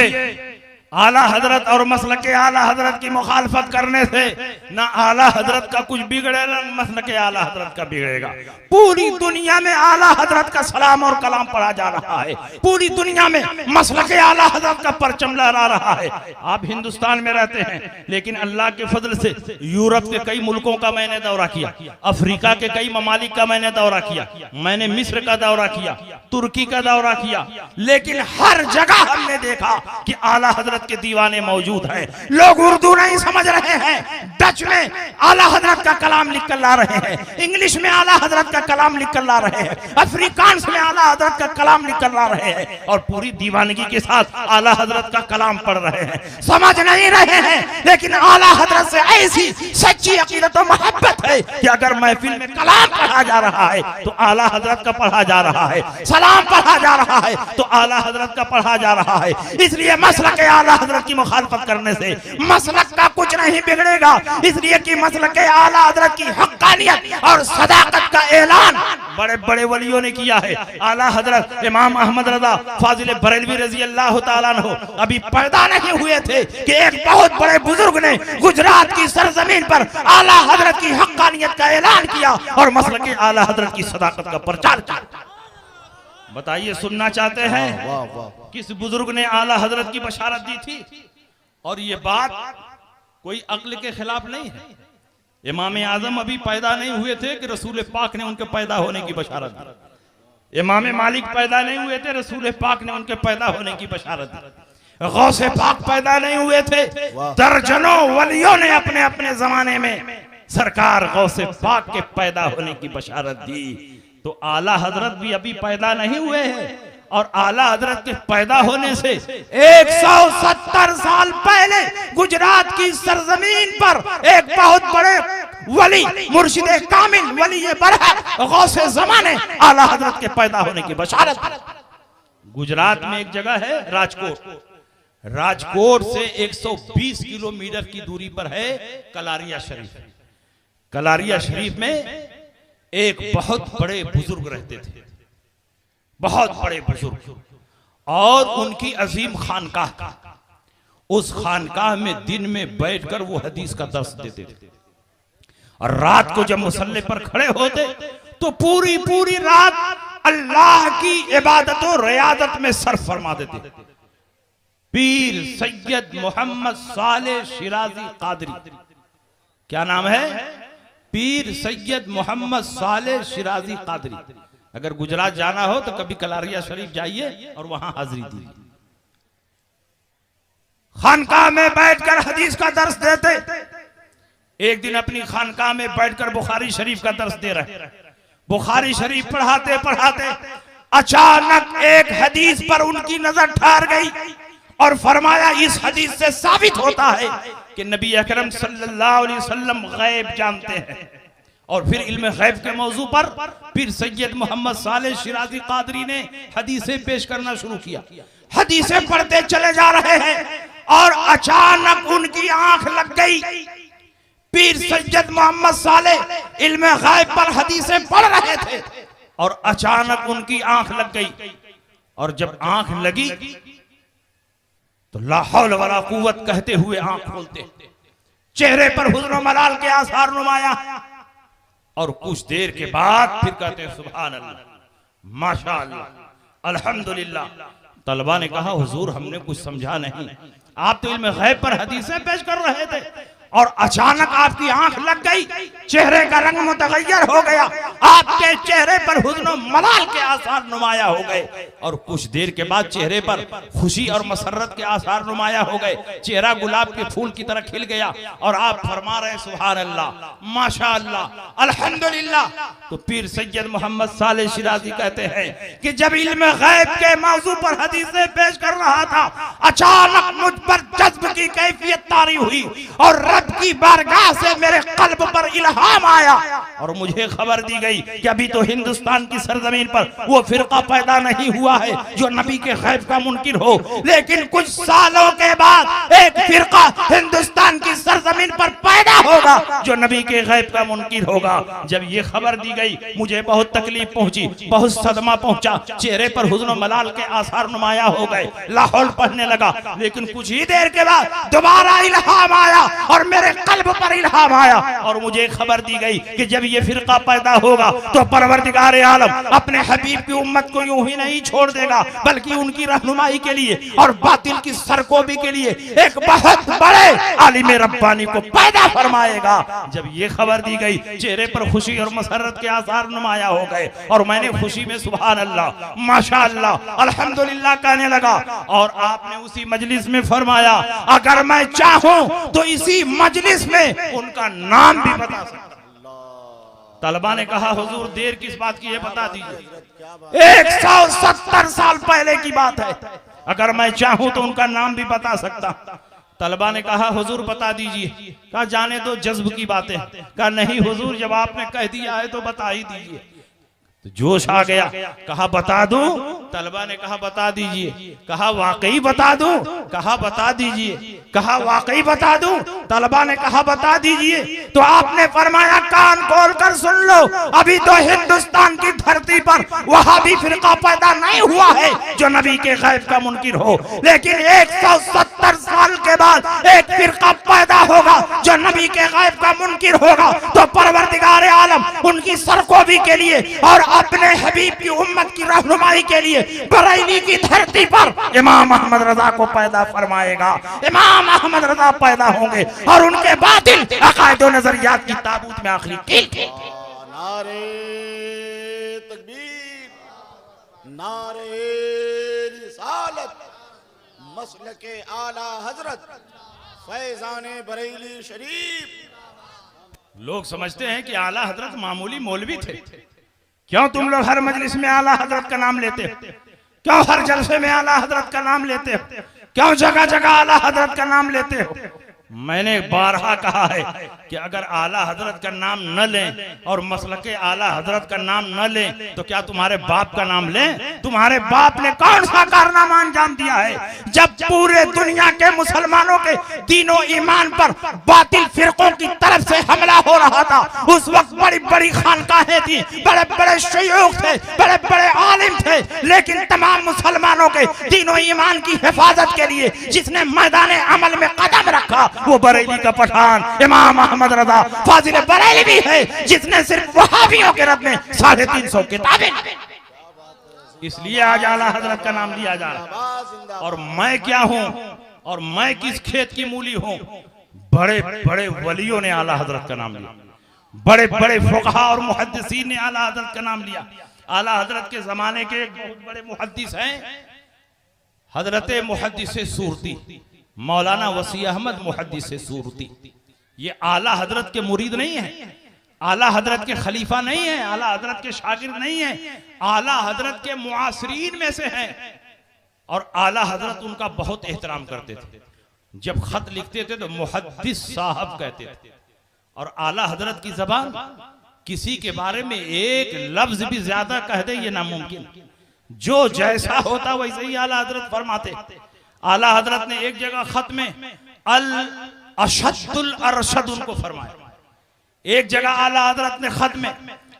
आला हजरत और मसलक आला हजरत की मुखालफत करने से ना आला हजरत का कुछ बिगड़ेगा, ना मसलक आला हजरत का बिगड़ेगा। पूरी दुनिया में आला हजरत का सलाम और कलाम पढ़ा जा रहा है, पूरी दुनिया में मसलक आला हजरत का परचम लहरा रहा है। आप हिंदुस्तान में रहते हैं, लेकिन अल्लाह के फजल से यूरोप के कई मुल्कों का मैंने दौरा किया, अफ्रीका के कई ममालिक का मैंने दौरा किया, मैंने मिस्र का दौरा किया, तुर्की का दौरा किया, लेकिन हर जगह हमने देखा कि आला हजरत के दीवाने मौजूद हैं। लोग उर्दू नहीं समझ रहे हैं, डच में आला हजरत का कलाम लिख कर ला रहे हैं, इंग्लिश में आला हजरत का कलाम लिख कर ला रहे हैं, अफ्रीकांस में आला हजरत का कलाम लिख कर ला रहे हैं और पूरी दीवानगी के साथ आला हजरत का कलाम पढ़ रहे हैं। समझ नहीं रहे हैं, लेकिन आला हजरत से ऐसी सच्ची अकीदत और मोहब्बत है कि अगर महफिल में कलाम पढ़ा जा रहा है तो आला हजरत का पढ़ा जा रहा है, सलाम पढ़ा जा रहा है तो आला हजरत का पढ़ा जा रहा है। इसलिए मसलक आला हजरत की मुखालफत करने से मसलक का कुछ नहीं बिगड़ेगा, इसलिए कि मसलक आला हजरत की हक्कानियत और सदाकत का ऐलान बड़े बड़े वलियों ने किया है। आला हजरत इमाम अहमद रजा फाजिल बरेलवी रजी अल्लाह तआला अन्हु अभी पैदा नहीं हुए थे कि एक बहुत बड़े बुजुर्ग ने गुजरात की सरजमीन पर आला हजरत की हक्कानियत का ऐलान किया और मसलक आला हजरत की सदाकत का प्रचार किया। बताइए, सुनना चाहते हैं वाह वाह, किस बुजुर्ग ने आला हजरत की बशारत दी थी? और ये बात कोई अक्ल के खिलाफ नहीं है। इमाम आजम अभी पैदा नहीं हुए थे कि रसूल पाक ने उनके पैदा होने की बशारत दी। इमाम मालिक पैदा नहीं हुए थे, रसूल पाक ने उनके पैदा होने की बशारत दी। गौसे पाक पैदा नहीं हुए थे, दर्जनों वलियों ने अपने अपने जमाने में सरकार गौसे पाक के पैदा होने की बशारत दी। तो आला हजरत भी अभी पैदा नहीं हुए हैं और आला हजरत के पैदा होने से 170 साल पहले गुजरात की सरजमीन पर एक बहुत बड़े वली, मुर्शिद कामिल, वली बरहक, गौसे ज़माने आला हजरत के पैदा होने की बशारत। गुजरात में एक जगह है राजकोट, राजकोट से 120 किलोमीटर की दूरी पर है कलारिया शरीफ। कलारिया शरीफ में एक बहुत बड़े बुजुर्ग रहते थे, बहुत बड़े बुजुर्ग, और उनकी अजीम खानकाह, उस खानकाह में दिन में बैठकर वो हदीस का दर्स देते थे और रात को जब मुसल्ले पर खड़े होते तो पूरी पूरी रात अल्लाह की इबादत और रियादत में सर्फ फरमा देते। पीर सैयद मोहम्मद सालेह शिराजी कादरी। क्या नाम है? पीर सैयद मोहम्मद सालेह शिराजी कादरी। अगर गुजरात जाना हो तो कभी कलारिया शरीफ जाइए और वहां हाजिरी दीजिए। खानकाह में बैठकर हदीस का दर्स देते। एक दिन अपनी खानकाह में बैठकर बुखारी शरीफ का दर्स दे रहे। बुखारी शरीफ पढ़ाते पढ़ाते अचानक एक हदीस पर उनकी नजर ठहर गई और फरमाया, इस हदीस से साबित होता है कि नबी अकरम सल्लल्लाहु अलैहि वसल्लम गैब जानते हैं। और फिर इल्म गैब के मौजू पर पीर सैयद मोहम्मद सालेह शिराजी कादरी ने हदीसें पेश करना शुरू किया। हदीसें पढ़ते चले जा रहे हैं और अचानक उनकी आंख लग गई। पीर सैयद मोहम्मद सालेह इल्म गैब पर हदीसें पढ़ रहे थे और अचानक उनकी आंख लग गई। और जब आंख लगी तो ला हौल वला कुव्वत कहते हुए आंख खोलते, चेहरे पर हुज़्न व मलाल के आसार नुमाया। और कुछ देर के बाद फिर कहते सुभान अल्लाह, माशाअल्लाह, अल्हम्दुलिल्लाह। तलबा ने कहा, हुजूर हमने कुछ समझा नहीं, आप तो इल्म गैब पर हदीसें पेश कर रहे थे और अचानक आपकी आंख लग गई, चेहरे का रंग मुतगय्यर हो गया, आपके चेहरे पर हुज़्न मलाल के आसार नुमाया हो गए। और कुछ देर के बाद चेहरे पर खुशी और मसरत के आसार नुमाया हो गए, चेहरा गुलाब के फूल की तरह खिल गया और आप फरमा रहे सुभान अल्लाह, माशाअल्लाह, अल्हम्दुलिल्लाह। तो पीर सैयद मोहम्मद सालेह शिराजी कहते हैं कि जब इल्म गैब के मौजू पर हदीसें पेश कर रहा था, अचानक मुझ पर जज्ब की कैफियत तारी हुई और रब की बारगाह से मेरे कल्ब पर इल्हाम आया और मुझे खबर दी गई कि अभी तो हिंदुस्तान की सरजमीन पर वो फिरका पैदा नहीं हुआ है जो नबी के गैब का मुनकिर हो, लेकिन कुछ सालों के बाद एक फिरका हिंदुस्तान की सरजमीन पर पैदा होगा जो नबी के गैब का मुनकिर होगा। जब ये खबर दी गई मुझे बहुत तकलीफ पहुंची, बहुत सदमा पहुंचा, चेहरे पर हुज़्न मलाल के आसार नुमाया हो गए, लाहौल पढ़ने लगा। लेकिन कुछ ही देर के बाद दोबारा इल्हाम आया और मेरे कल्ब पर इल्हाम आया और मुझे खबर दी गई कि जब ये फिरका पैदा होगा तो परवरदिगार आलम अपने हबीब की उम्मत को यूं ही नहीं छोड़ देगा, बल्कि उनकी रहनुमाई के लिए और बातिल की सरकोबी के लिए एक बहुत बड़े आलिम रब्बानी को पैदा फरमाएगा। जब ये खबर दी गई चेहरे पर खुशी और मसरत के आसार नुमाया हो गए और मैंने खुशी में सुभान अल्लाह, माशाअल्लाह, अल्हम्दुलिल्लाह कहने लगा। और आपने उसी मजलिस में फरमाया, अगर मैं चाहूं तो इसी मजलिस में उनका नाम भी बता सकता। तलबा ने कहा, हुजूर देर किस बात की है, बता दीजिए। 170 साल पहले की बात है, अगर मैं चाहूं तो उनका नाम भी बता सकता। तलबा ने कहा, हुजूर बता दीजिए। कहा, जाने दो जज्ब की बातें। कहा, नहीं हुजूर, जब आपने कह दिया है तो बता ही दीजिए। तो जोश आ गया, कहा बता दूं? तलबा ने कहा बता दीजिए। कहा वाकई बता दूं? कहा बता दीजिए। कहा वाकई बता दूं? तलबा ने कहा बता दीजिए। तो आपने फरमाया, कान खोल कर सुन लो, अभी तो हिंदुस्तान की धरती पर वहां भी फिरका पैदा नहीं हुआ है जो नबी के गैब का मुनकिर हो, लेकिन 170 साल के बाद एक फिरका पैदा होगा जो नबी के गैब का मुनकिर होगा। तो परवरदिगार आलम उनकी सरकोबी के लिए और अपने हबीब की उम्मत की रहनुमाई के लिए बरेली की धरती पर इमाम अहमद रजा को पैदा फरमाएगा। इमाम अहमद रजा पैदा होंगे और उनके बातिल अकायद व नजरियात की ताबूत में आखिरी कील। नारे तकबीर, नारे रिसालत, मसलके आला हजरत फैजाने बरेली शरीफ। लोग समझते हैं कि आला हजरत मामूली मौलवी थे। क्यों तुम लोग हर मजलिस में आला हजरत का नाम लेते हो? क्यों हर जलसे में आला हजरत का नाम लेते हो? क्यों जगह जगह आला हजरत का नाम लेते हो? मैंने बारहा कहा है कि अगर आला हजरत का नाम न लें और मसलके आला हजरत का नाम न लें तो क्या तुम्हारे बाप का नाम लें? तुम्हारे बाप ने कौन सा कारनामा अंजाम दिया है जब पूरे दुनिया के मुसलमानों के दीनों ईमान पर बातिल फिरकों की तरफ से हमला हो रहा था? उस वक्त बड़ी बड़ी खानकाहें थी, बड़े बड़े शयूख थे, बड़े बड़े आलिम थे, लेकिन तमाम मुसलमानों के दीनों ईमान की हिफाजत के लिए जिसने मैदान अमल में कदम रखा वो बरेली का पठान इमाम अहमद रजा फाजिल बरेली भी है, जिसने सिर्फ वहाबियों के रद में 350 किताबें। इसलिए आज आला हजरत का नाम लिया जा रहा है। और मैं क्या हूं और मैं किस खेत की मूली हूं? बड़े बड़े वलियों ने आला हजरत का नाम लिया, बड़े बड़े फुकहा और मुहद्दिसीन ने आला हजरत का नाम लिया। आला हजरत के जमाने के एक बहुत बड़े मुहद्दिस हैं हजरत मुहद्दिस सूरती, मौलाना वसी अहमद मुहद्दिस सूरती। ये आला हजरत के मुरीद नहीं है, आला हजरत के खलीफा नहीं है, आला हजरत के शागिर्द नहीं है, आला हजरत के मुआसरीन में से हैं। और आला हजरत उनका बहुत एहतराम करते थे। जब खत लिखते थे तो मुहद्दिस साहब कहते थे। और आला हजरत की जबान किसी के बारे में एक लफ्ज भी ज्यादा कह दे ये नामुमकिन, जो जैसा होता वैसे ही आला हजरत फरमाते। आला हजरत ने एक जगह खत में अल अशद्दुल अरशद उनको फरमाया, एक जगह आला हजरत ने खत में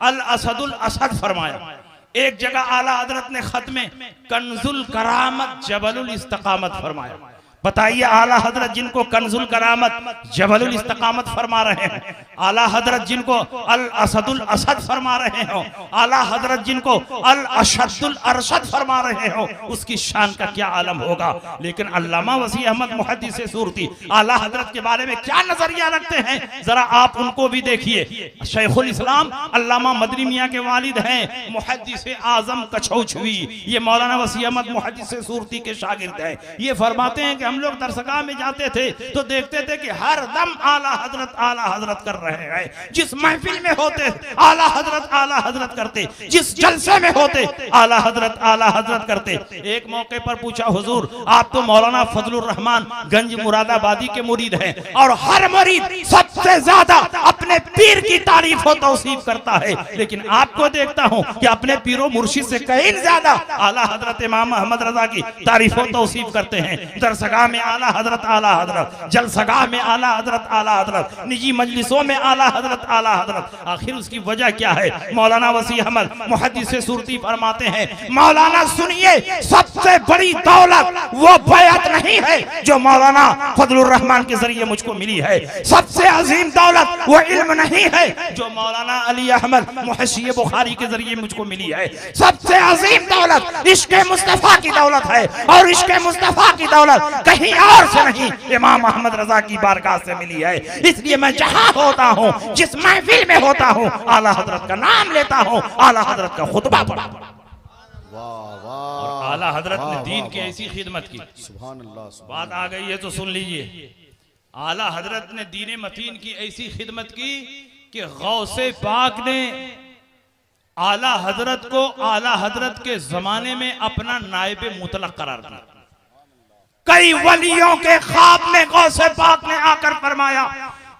अल असदुल असद फरमाया, एक जगह आला हजरत ने खत में कंजुल करामत जबलुल इस्तकामत फरमाया। बताइए आला हजरत जिनको कंजुल करामत जबलुल इस्तकामत फरमा रहे हैं, आला हजरत जिनको अल असदुल असद फरमा रहे हो, आला हजरत जिनको अल अशद्दुल अरशद फरमा रहे हो, उसकी शान का क्या आलम होगा। लेकिन अल्लामा वसी अहमद मुहद्दिस सूरती आला हजरत के बारे में क्या नजरिया रखते हैं, जरा आप उनको भी देखिए। शेखुल इस्लाम अल्लामा मदनी मियां के वालिद हैं मुहद्दिस आजम कछौछवी, ये मौलाना वसी अहमद मुहद्दिस सूरती के शागिर्द हैं। ये फरमाते हैं कि हम लोग दरसगाह में जाते थे तो देखते थे कि हर दम आला हजरत कर रहे हैं। जिस महफिल में होते आला हजरत करते, जिस जलसे में होते आला हजरत करते। एक मौके पर पूछा, हुजूर आप तो मौलाना फजलुर रहमान गंज मुरादाबादी के मुरीद हैं और हर मुरीद सबसे ज्यादा अपने पीर की तारीफ और तौसीफ करता है, लेकिन आपको देखता हूं कि अपने पीरो मुर्शिद से कहीं ज्यादा आला हजरत इमाम अहमद रजा की तारीफ और तौसीफ करते हैं। दरसगाह में आला हजरत, जलसगाह में आला हजरत, निजी मजलिसों में आला हजरत। आखिर उसकी वजह क्या है? मौलाना वसी अहमद मुहद्दिस सूरती फरमाते हैं, मौलाना सुनिए, सबसे बड़ी दौलत वो बैअत नहीं है जो मौलाना फजलुर रहमान के जरिए मुझको मिली है। सबसे अजीम दौलत वो इल्म नहीं है जो मौलाना अली अहमद मुहस्सी बुखारी के जरिए मुझको मिली है। सबसे अजीम दौलत इश्क मुस्तफा की दौलत है, और इश्क मुस्तफा की दौलत कहीं और से नहीं, इमाम अहमद रजा की बारगाह से मिली है। इसलिए मैं जहां होता हूं, जिस महफिल में होता हूं, आला हजरत का नाम लेता हूं, आला हजरत का खुतबा पढ़ा। और आला हजरत ने दीन की ऐसी खिदमत की, सुभान अल्लाह। बात आ गई है तो सुन लीजिए। आला हजरत ने दीन मतीन की ऐसी खिदमत की कि गौसे पाक ने आला हजरत को आला हजरत के जमाने में अपना नायब मुतलक करार दिया। कई वलियों के ख्वाब में गौसे पाक ने आकर फरमाया,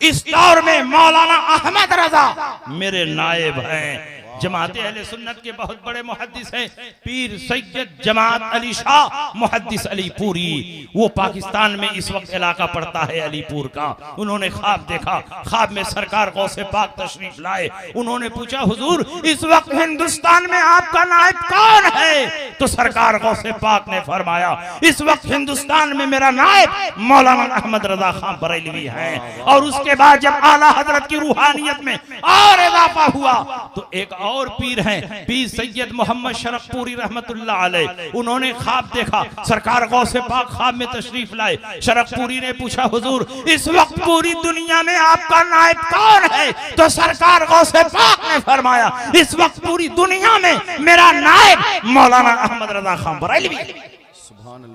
इस दौर में मौलाना अहमद रजा मेरे नायब हैं। जमात अहले सुन्नत के बहुत बड़े मुहद्दिस हैं पीर सैयद जमात अली शाह मुहद्दिस अलीपुरी, वो पाकिस्तान में इस वक्त इलाका पड़ता है अलीपुर का। उन्होंने ख्वाब देखा, ख्वाब में सरकार गौसे पाक तशरीफ लाए। उन्होंने पूछा, हुजूर इस वक्त हिंदुस्तान में आपका नायब कौन है? तो सरकार गौसे पाक ने फरमाया, इस वक्त हिंदुस्तान में मेरा नायब मौलाना अहमद रजा खां बरेलवी है। और उसके बाद जब आला हजरत की रूहानियत में और इजाफा हुआ तो एक और पीर हैं पीर सैयद मोहम्मद शरफपुरी रहमतुल्लाह अलैह। उन्होंने ख्वाब देखा, सरकार गौसे पाक ख्वाब में तशरीफ लाए। शरफपुरी ने पूछा, हुजूर इस वक्त पूरी दुनिया में आपका नायब कौन है? तो सरकार गौसे पाक ने फरमाया, इस वक्त पूरी दुनिया में मेरा नायब मौलाना अहमद रजा खां बरेलवी।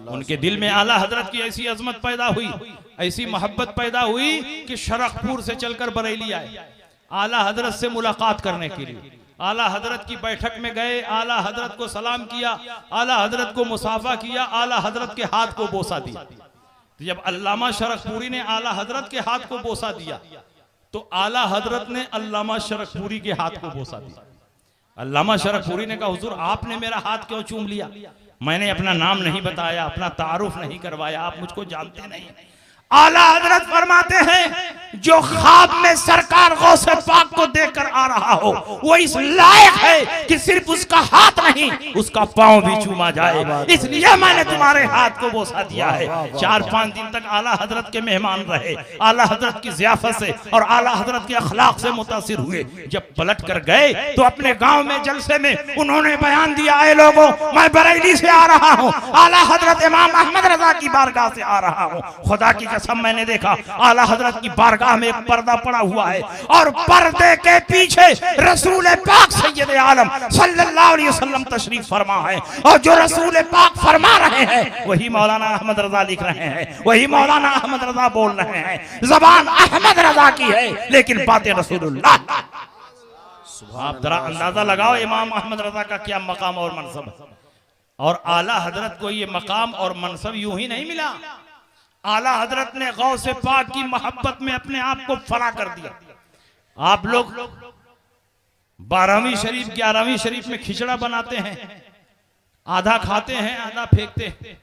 उनके दिल में आला हजरत की ऐसी अजमत पैदा हुई, ऐसी मोहब्बत पैदा हुई कि शरफपुर से चलकर बरेली आए आला हजरत से मुलाकात करने के लिए। आला हजरत की बैठक में गए, आला हजरत को सलाम किया, आला हजरत को मुसाफा किया, आला हजरत के हाथ को बोसा दिया। तो जब अल्लामा शरफपुरी ने आला हजरत के हाथ को बोसा दिया तो आला हजरत ने अल्लामा शरफपुरी के हाथ को बोसा दिया। अल्लामा शरफपुरी ने कहा, हुजूर आपने मेरा हाथ क्यों चूम लिया? मैंने अपना नाम नहीं बताया, अपना तारुफ नहीं करवाया, आप मुझको जानते नहीं। आला हजरत फरमाते हैं जो ख्वाब में सरकार गौसे पाक को देखकर आ रहा हो वो इस लायक है कि सिर्फ उसका हाथ नहीं उसका पांव भी चूमा जाए, इसलिए मैंने तुम्हारे हाथ को बोसा दिया है। 4-5 दिन तक आला हजरत के मेहमान रहे, आला हजरत की ज़ियाफत से और आला हजरत के अखलाक से मुतासिर हुए। जब पलट कर गए तो अपने गांव में जलसे में उन्होंने बयान दिया, ऐ लोगों मैं बरेली से आ रहा हूँ, आला हजरत इमाम अहमद रजा की बारगाह से आ रहा हूँ। खुदा की कसम मैंने देखा आला हजरत की बारगाह में एक पर्दा पड़ा हुआ है और पर्दे के पीछे रसूल पाक सैयद आलम सल्लल्लाहु अलैहि वसल्लम तशरीफ फरमा है, और जो रसूल पाक फरमा रहे हैं वही मौलाना अहमद रजा लिख रहे हैं, वही मौलाना अहमद रजा बोल रहे हैं। जबान अहमद रजा की है लेकिन बातें रसूलुल्लाह। आप जरा अंदाजा लगाओ इमाम अहमद रजा का क्या मकाम और मनसब है। और आला हजरत को ये मकाम और मनसब यूं ही नहीं मिला, आला हजरत ने गौसे पाक की मोहब्बत में अपने आप को फना कर दिया। आप लोग 12वीं शरीफ 11वीं शरीफ में खिचड़ा बनाते हैं, आधा खाते हैं आधा फेंकते हैं,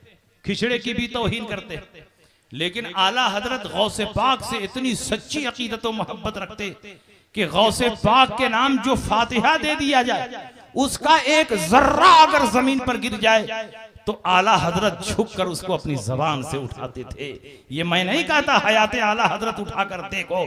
खिचड़े की भी तौहीन करते हैं। लेकिन आला हजरत गौसे पाक से इतनी सच्ची अकीदत और मोहब्बत रखते कि गौसे पाक के नाम जो फातिहा दे दिया जाए उसका एक जर्रा अगर जमीन पर गिर जाए तो आला हजरत झुक कर उसको अपनी जबान से उठाते थे। ये मैं नहीं कहता, हयाते आला हजरत उठाकर देखो।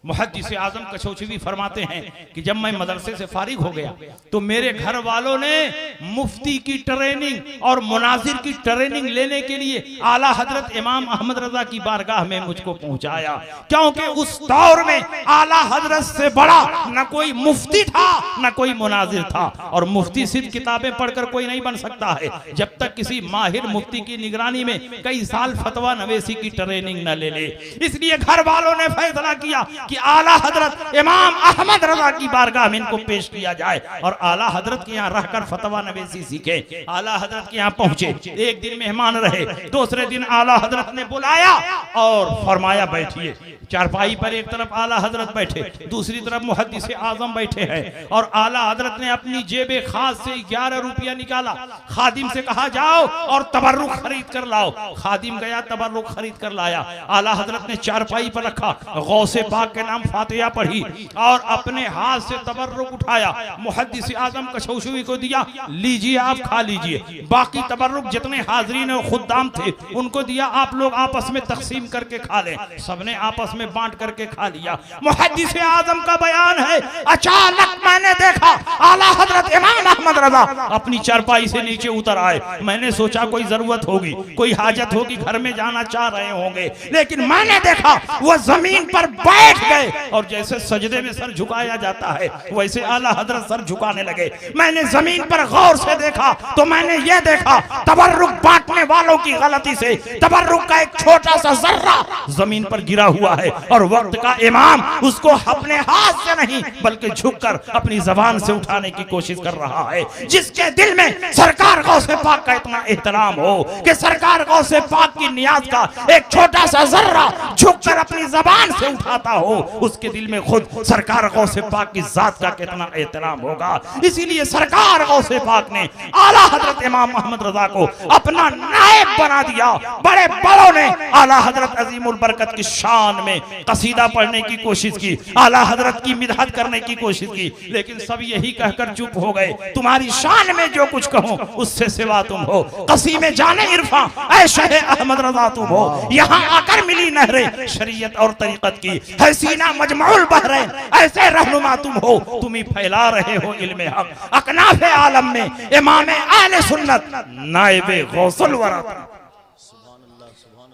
मुहद्दिस आजम कशौचवी फरमाते हैं कि जब मैं मदरसे से फारिग हो गया तो मेरे घर वालों ने मुफ्ती की ट्रेनिंग और मुनाजिर की ट्रेनिंग लेने के लिए आला हजरत इमाम अहमद रजा की बारगाह में मुझको पहुंचाया, क्योंकि उस दौर में आला हजरत से बड़ा न कोई मुफ्ती था न कोई मुनाजिर था। और मुफ्ती सिर्फ किताबें पढ़कर कोई नहीं बन सकता है जब तक किसी माहिर मुफ्ती की निगरानी में कई साल फतवा नवेसी की ट्रेनिंग न ले ले। इसलिए घर वालों ने फैसला किया कि आला हजरत इमाम अहमद रजा की बारगाह में इनको पेश किया जाए और आला हजरत के यहाँ रहकर फतवा नवेसी सीखे। आला हजरत के यहाँ पहुंचे, एक दिन मेहमान रहे, दूसरे दिन आला हजरत ने बुलाया और फरमाया बैठिए। चारपाई पर एक तरफ आला हजरत बैठे, दूसरी तरफ मुहद्दिस आजम बैठे हैं और आला हजरत ने अपनी जेबे खास से 11 रुपया निकाला, खादिम से कहा जाओ और तबर्रुक खरीद कर लाओ। खादिम गया, तबर्रुक खरीद कर लाया। आला हजरत ने चारपाई पर रखा, गौसे पाक के नाम फातिहा पढ़ी और अपने हाथ से तबर्रुक उठाया, मुहद्दिस आजम कशौशवी को दिया, लीजिए आप खा लीजिए। बाकी तबर्रुक जितने हाजरीन और खुद्दाम थे उनको दिया, आप लोग आपस में तकसीम करके खा लें। सबने आपस में बांट करके खा लिया। मुहद्दिस आजम का बयान है, अचानक मैंने देखा आला हजरत इमाम अहमद रजा अपनी चारपाई से नीचे उतर आए। मैंने सोचा कोई जरूरत होगी, कोई हाजत होगी, घर में जाना चाह रहे होंगे, लेकिन मैंने देखा वो जमीन पर बैठ गए और जैसे सजदे में सर झुकाया जाता है वैसे आला हजरत सर झुकाने लगे। मैंने जमीन पर गौर से देखा तो मैंने ये देखा तबर्रुक बांटने वालों की गलती से तबर्रुक का एक छोटा सा जर्रा जमीन पर गिरा हुआ है और वक्त का इमाम उसको अपने हाथ से नहीं बल्कि झुककर अपनी जबान से उठाने की कोशिश कर रहा है। जिसके दिल में सरकार गौसे पाक का इतना एहतराम हो कि सरकार गौसे पाक की नियाज का एक छोटा सा जर्रा झुककर अपनी जबान से उठाता हो, उसके दिल में खुद सरकार गौसे पाक की जात का कितना एहतराम होगा। इसीलिए सरकार गौसे पाक ने आला हजरत इमाम अहमद रजा को अपना नायब बना दिया। बड़े बड़ों ने आला हजरत अजीमुल बरकत की शान में कसीदा पढ़ने की कोशिश की, आला हजरत की मिदहत करने की कोशिश की, लेकिन सब यही कहकर चुप हो गए, तुम्हारी शान में जो कुछ कहूं उससे सिवा तुम हो, कसीमे जाने इरफा ऐ शहे अहमद रजा तुम हो। यहाँ आकर मिली नहरे शरीयत और तरीकत की, है सीना मजमउल बहरैन ऐसे रहनुमा तुम हो, तुम ही फैला रहे हो इल्मे हक अकनाफे आलम में इमाम आले सुन्नत नाइबे गौसुल वरा।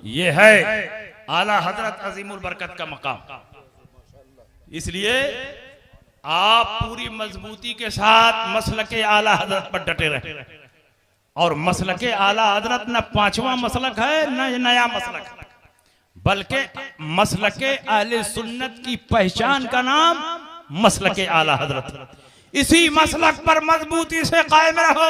ये है आला हजरत अजीमुल बरकत का मकाम। इसलिए आप पूरी मजबूती के साथ मसलके आला हजरत पर डटे रहे। और मसलके आला हजरत न 5वां मसलक है न नया मसलक है, बल्कि मसलके आले सुन्नत की पहचान का नाम मसलके आला हजरत। इसी मसलक पर मजबूती से कायम रहो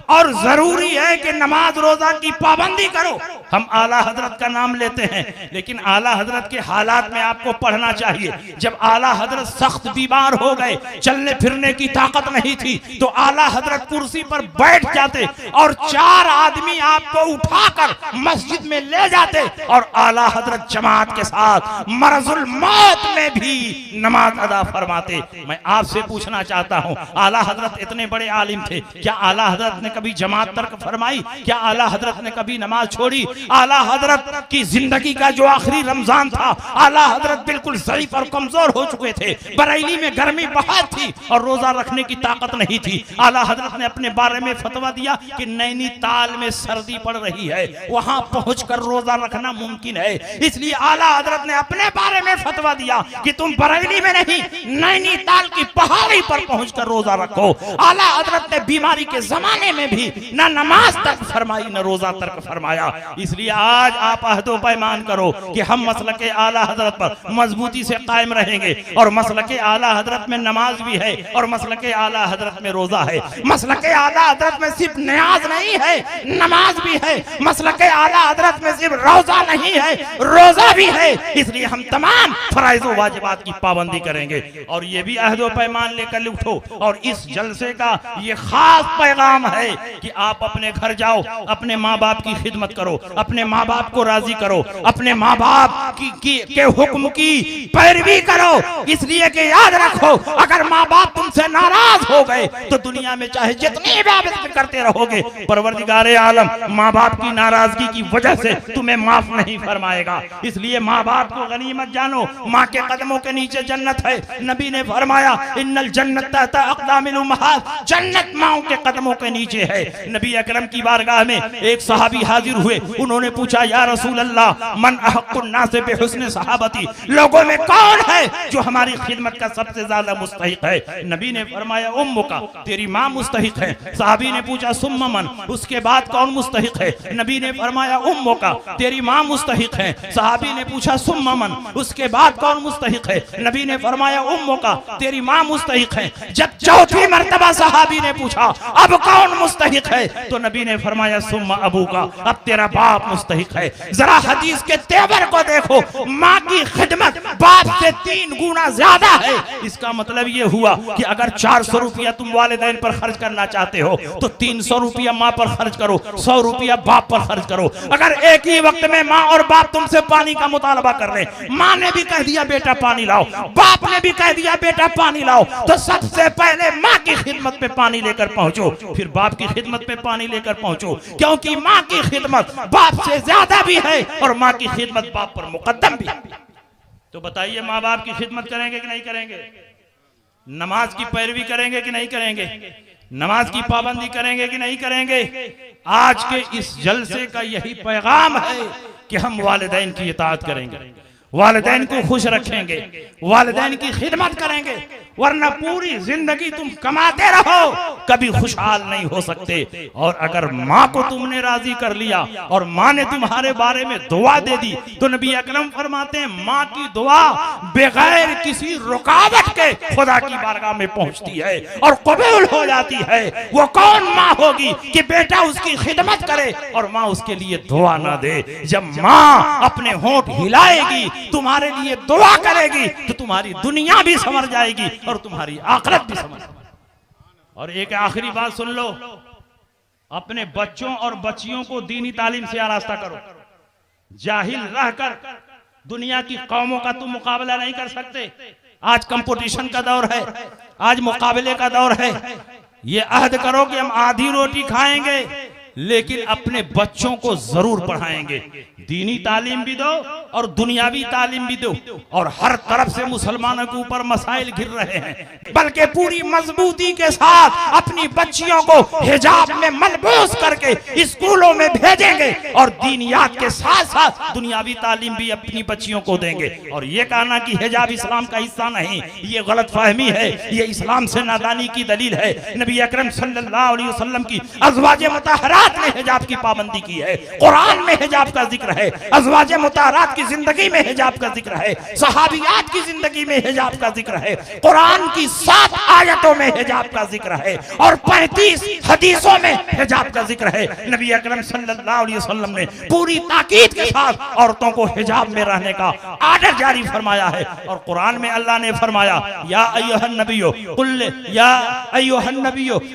और जरूरी है कि नमाज रोजा की पाबंदी करो। हम आला हजरत का नाम लेते हैं, लेकिन आला हजरत के हालात में आपको पढ़ना चाहिए। जब आला हजरत सख्त बीमार हो गए, चलने फिरने की ताकत नहीं थी, तो आला हजरत कुर्सी पर बैठ जाते और 4 आदमी आपको उठाकर मस्जिद में ले जाते और आला हजरत जमात के साथ मरजुल मौत में भी नमाज अदा फरमाते। मैं आपसे पूछना चाहता हूं, आला हजरत इतने बड़े आलिम थे, क्या आला हजरत ने कभी जमात तर्क फरमाई? क्या आला हजरत ने कभी नमाज छोड़ी? आला हजरत की जिंदगी का जो आखिरी रमजान था, आला हजरत बिल्कुल ज़ईफ और कमजोर हो चुके थे। बरेली में गर्मी बहुत थी और रोजा रखने की ताकत नहीं थी। आला हजरत ने अपने बारे में फतवा दिया कि नैनीताल में सर्दी पड़ रही है, वहां पहुंचकर रोजा रखना मुमकिन है। इसलिए आला हजरत ने अपने बारे में फतवा दिया कि तुम बरेली में नहीं, नैनीताल की पहाड़ी पर पहुंचकर रोजा रखो। आला हजरत ने बीमारी के जमाने में भी न नमाज तक फरमाई न रोजा तक फरमाया। इसलिए आज आप अहदो पैमान करो कि हम मसलके आला हजरत पर मजबूती से कायम रहेंगे, और मसलके आला हजरत में नमाज भी है और मसलके आला हजरत में रोजा है। मसलके आला हजरत में सिर्फ न्याज नहीं है, नमाज भी है। मसलके आला हजरत में सिर्फ रोजा नहीं है, रोजा भी है। इसलिए हम तमाम फराइज व वाजिबात की पाबंदी करेंगे। और ये भी अहदो पैमान लेकर उठो, और इस जलसे का ये खास पैगाम है कि आप अपने घर जाओ, अपने माँ बाप की खिदमत करो, अपने माँ बाप को राजी करो, अपने माँ बाप के हुक्म की पैरवी करो। इसलिए कि याद रखो, अगर माँ बाप तुमसे नाराज हो गए तो दुनिया में चाहे जितनी इबादत करते रहोगे, परवरदिगार आलम माँ बाप की नाराजगी की वजह से तुम्हें माफ नहीं फरमाएगा। इसलिए माँ बाप को गनीमत जानो, माँ के कदमों के नीचे जन्नत है। नबी ने फरमाया इन्नल जन्नत तहता अक़दामिल उम्महात, जन्नत माओ के कदमों के नीचे है। नबी अकरम की बारगाह में एक सहाबी हाजिर हुए, उन्होंने पूछा या रसूल अल्लाह मन अहक्कुन नास बिहुस्न सहाबती, लोगों में कौन है जो हमारी खिदमत का सबसे ज्यादा मुस्तहिक है? नबी ने फरमाया उम्मुका, तेरी माँ मुस्तहिक है। सहाबी ने पूछा सुम्मा मन, उसके बाद कौन मुस्तहिक है? नबी ने फरमाया उम्मुका, तेरी माँ मुस्तहिक है। सहाबी ने पूछा सुम्मा मन, उसके बाद कौन मुस्तहिक है? नबी ने फरमाया उम्मुका, तेरी माँ मुस्तहिक है। जब चौथी मर्तबा सहाबी ने पूछा अब कौन मुस्तहिक है, तो नबी ने फरमाया सुम्मा अबूका, अब तेरा बाप मुस्तहिक है। जरा हदीस के तेवर को देखो, माँ की खिदमत बाप से 3 गुना ज्यादा है। इसका मतलब ये हुआ कि अगर 400 रुपया तुम वालिदैन पर खर्च करना चाहते हो तो 300 रुपया माँ पर खर्च करो, 100 रुपया बाप पर खर्च करो। अगर एक ही वक्त में माँ और बाप तुमसे पानी का मुतालबा कर रहे, माँ ने भी कह दिया बेटा पानी लाओ, बाप ने भी कह दिया बेटा पानी लाओ, तो सबसे पहले माँ की खिदमत पे पानी लेकर पहुंचो, फिर बाप की खिदमत पे पानी लेकर पहुंचो, क्योंकि माँ की खिदमत बाप से ज्यादा भी है और माँ की खिदमत बाप पर मुकद्दम भी। तो बताइए, माँ बाप की खिदमत करेंगे कि नहीं करेंगे? नमाज की पैरवी करेंगे कि नहीं करेंगे? नमाज की पाबंदी करेंगे कि नहीं करेंगे? आज के इस जलसे का यही पैगाम है कि हम वालिदैन की इताअत करेंगे, वालिदैन को खुश रखेंगे, वालिदैन की खिदमत करेंगे, वरना पूरी जिंदगी तुम कमाते रहो, कभी खुशहाल नहीं हो सकते। और अगर माँ को तुमने राजी कर लिया और माँ ने तुम्हारे बारे में दुआ दे दी, तो नबी अकरम फरमाते हैं माँ की दुआ बगैर किसी रुकावट के खुदा की बारगाह में पहुंचती है और कबूल हो जाती है। वो कौन माँ होगी कि बेटा उसकी खिदमत करे और माँ उसके लिए दुआ ना दे? जब माँ अपने होंठ हिलाएगी, तुम्हारे लिए दुआ करेगी, तो तुम्हारी दुनिया भी संवर जाएगी और तुम्हारी आखिरत भी संवर। और एक आखिरी बात सुन लो, अपने बच्चों और बच्चियों को दीनी तालीम से आरास्ता करो। जाहिल रहकर दुनिया की कौमों का तुम मुकाबला नहीं कर सकते। आज कंपटीशन का दौर है, आज मुकाबले का दौर है। ये अहद करो कि हम आधी रोटी खाएंगे, लेकिन अपने बच्चों को जरूर पढ़ाएंगे। दीनी तालीम भी दो और दुनियावी तालीम भी दो। और हर तरफ से मुसलमानों के ऊपर मसाइल घिर रहे हैं, बल्कि पूरी मजबूती के साथ अपनी बच्चियों को हिजाब में मलबूस करके स्कूलों में भेजेंगे और दीनियात के साथ साथ दुनियावी तालीम भी अपनी बच्चियों को देंगे। और ये कहना कि हिजाब इस्लाम का हिस्सा नहीं, ये गलत फहमी है, ये इस्लाम से नादानी की दलील है। नबी अकरम सल्लल्लाहु अलैहि वसल्लम की अज़वाजे मुतहहरात ने हिजाब की पाबंदी की है, कुरान में हिजाब का जिक्र है, अज़वाजे मुतहहरात की जिंदगी में हिजाब का जिक्र है, सहाबियात की जिंदगी में हिजाब का जिक्र है। कुरान की 7 आयतों में हिजाब का जिक्र है और 35 हदीसों में हिजाब का जिक्र है। नबी अकरम सल्लल्लाहु अलैहि वसल्लम ने पूरी ताकीद के साथ औरतों को हिजाब में रहने का आर्डर जारी फरमाया है। और कुरान में अल्लाह ने फरमाया या अय्युहन नबियो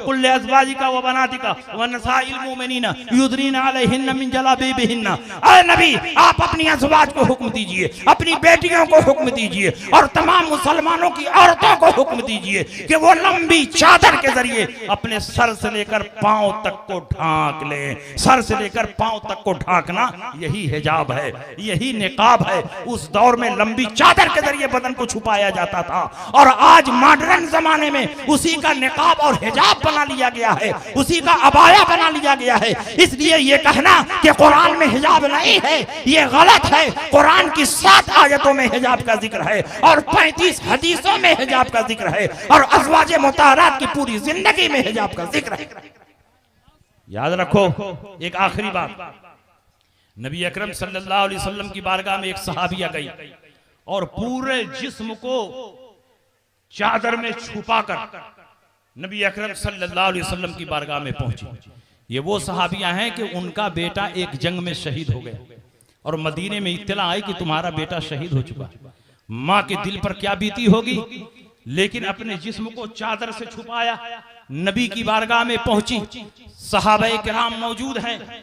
कुल अज़वाजिका व बनातिका व निसाइल मुमिनीना युदरीना अलैहिन्ना मिन जलाबिबिहिन्ना। ऐ नबी, आप अपनी अज़वाज को हुक्म दीजिए, अपनी बेटियों को हुक्म दीजिए और तमाम मुसलमानों की औरतों को हुक्म दीजिए कि वो लंबी चादर के जरिए अपने सर से लेकर पांव तक को ढांक ले। सर से लेकर पांव तक को ढांकना यही हिजाब है, यही निकाब है। उस दौर में लंबी चादर के जरिए बदन को छुपाया जाता था और आज मॉडर्न जमाने में उसी का निकाब और हिजाब बना लिया गया है, उसी का अबाया बना लिया गया है। इसलिए ये कहना कि कुरान में हिजाब नहीं है, ये गलत है। कुरान की 7 आयतों में हिजाब का जिक्र है और 35 हदीसों में हिजाब का जिक्र है और अज़वाजे मुताहरात की पूरी जिंदगी में हिजाब का जिक्र है। याद रखो एक आखिरी बात, नबी अकरम सल्लल्लाहु अलैहि वसल्लम की बारगाह में एक सहाबिया गई और पूरे जिस्म को चादर में छुपाकर नबी अकरम सल्लल्लाहु अलैहि वसल्लम की बारगाह में पहुंची। ये वो सहाबियां हैं कि उनका बेटा एक जंग में शहीद हो गया और मदीने में इत्तला आई कि तुम्हारा बेटा शहीद हो चुका। माँ के दिल पर क्या बीती होगी, लेकिन अपने जिस्म को चादर से छुपाया, नबी की बारगाह में पहुंची। सहाबाए किराम मौजूद हैं।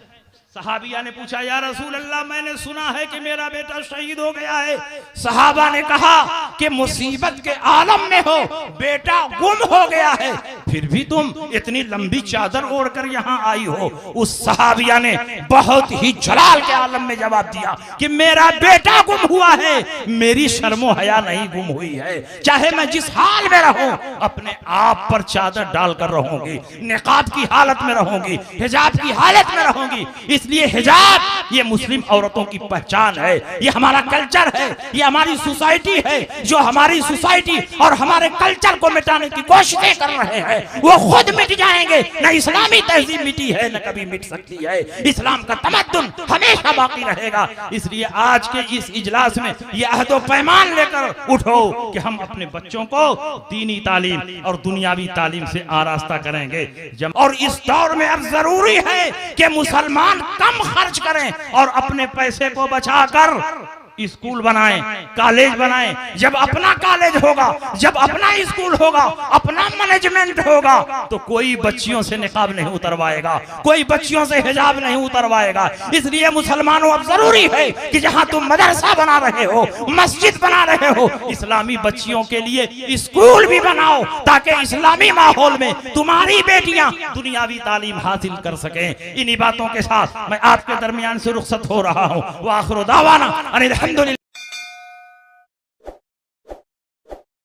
सहाबिया ने पूछा या रसूल अल्लाह, मैंने सुना है कि मेरा बेटा शहीद हो गया है। सहाबा ने कहा कि मुसीबत के आलम में हो, बेटा गुम हो गया है, फिर भी तुम इतनी लंबी चादर ओढ़कर यहाँ आई हो। उस सहाबिया ने बहुत ही जलाल के आलम में जवाब दिया कि मेरा बेटा गुम हुआ है, मेरी शर्मो हया नहीं गुम हुई है। चाहे मैं जिस हाल में रहूं, अपने आप पर चादर डालकर रहूंगी, निकाब की हालत में रहूंगी, हिजाब की हालत में रहूंगी। इसलिए हिजाब ये मुस्लिम औरतों की पहचान है, ये हमारा कल्चर है, ये हमारी सोसाइटी है। जो हमारी सोसाइटी और हमारे कल्चर को मिटाने की कोशिशें कर रहे हैं वो खुद मिट जाएंगे। न इस्लामी तहजीब मिटी है, न कभी मिट सकती है। इस्लाम का तमद्दुन हमेशा बाकी रहेगा। इसलिए आज के इस इजलास में ये अहदो पैमान लेकर उठो कि हम अपने बच्चों को दीनी तालीम और दुनियावी तालीम से आरास्ता करेंगे। और इस दौर में अब जरूरी है कि मुसलमान कम खर्च करें और अपने पैसे को बचाकर स्कूल बनाएं, कॉलेज बनाएं। जब अपना कॉलेज होगा, जब अपना स्कूल होगा, अपना मैनेजमेंट होगा, तो कोई बच्चियों से निकाब नहीं उतरवाएगा, कोई बच्चियों से हिजाब नहीं उतरवाएगा। इसलिए मुसलमानों अब जरूरी है कि जहां तुम मदरसा बना रहे हो, मस्जिद बना रहे हो, इस्लामी बच्चियों के लिए स्कूल भी बनाओ ताकि इस्लामी माहौल में तुम्हारी बेटियां दुनियावी तालीम हासिल कर सकें। इन्हीं बातों के साथ मैं आपके दरमियान से रुखसत हो रहा हूँ। व आखिर दावाना अनिल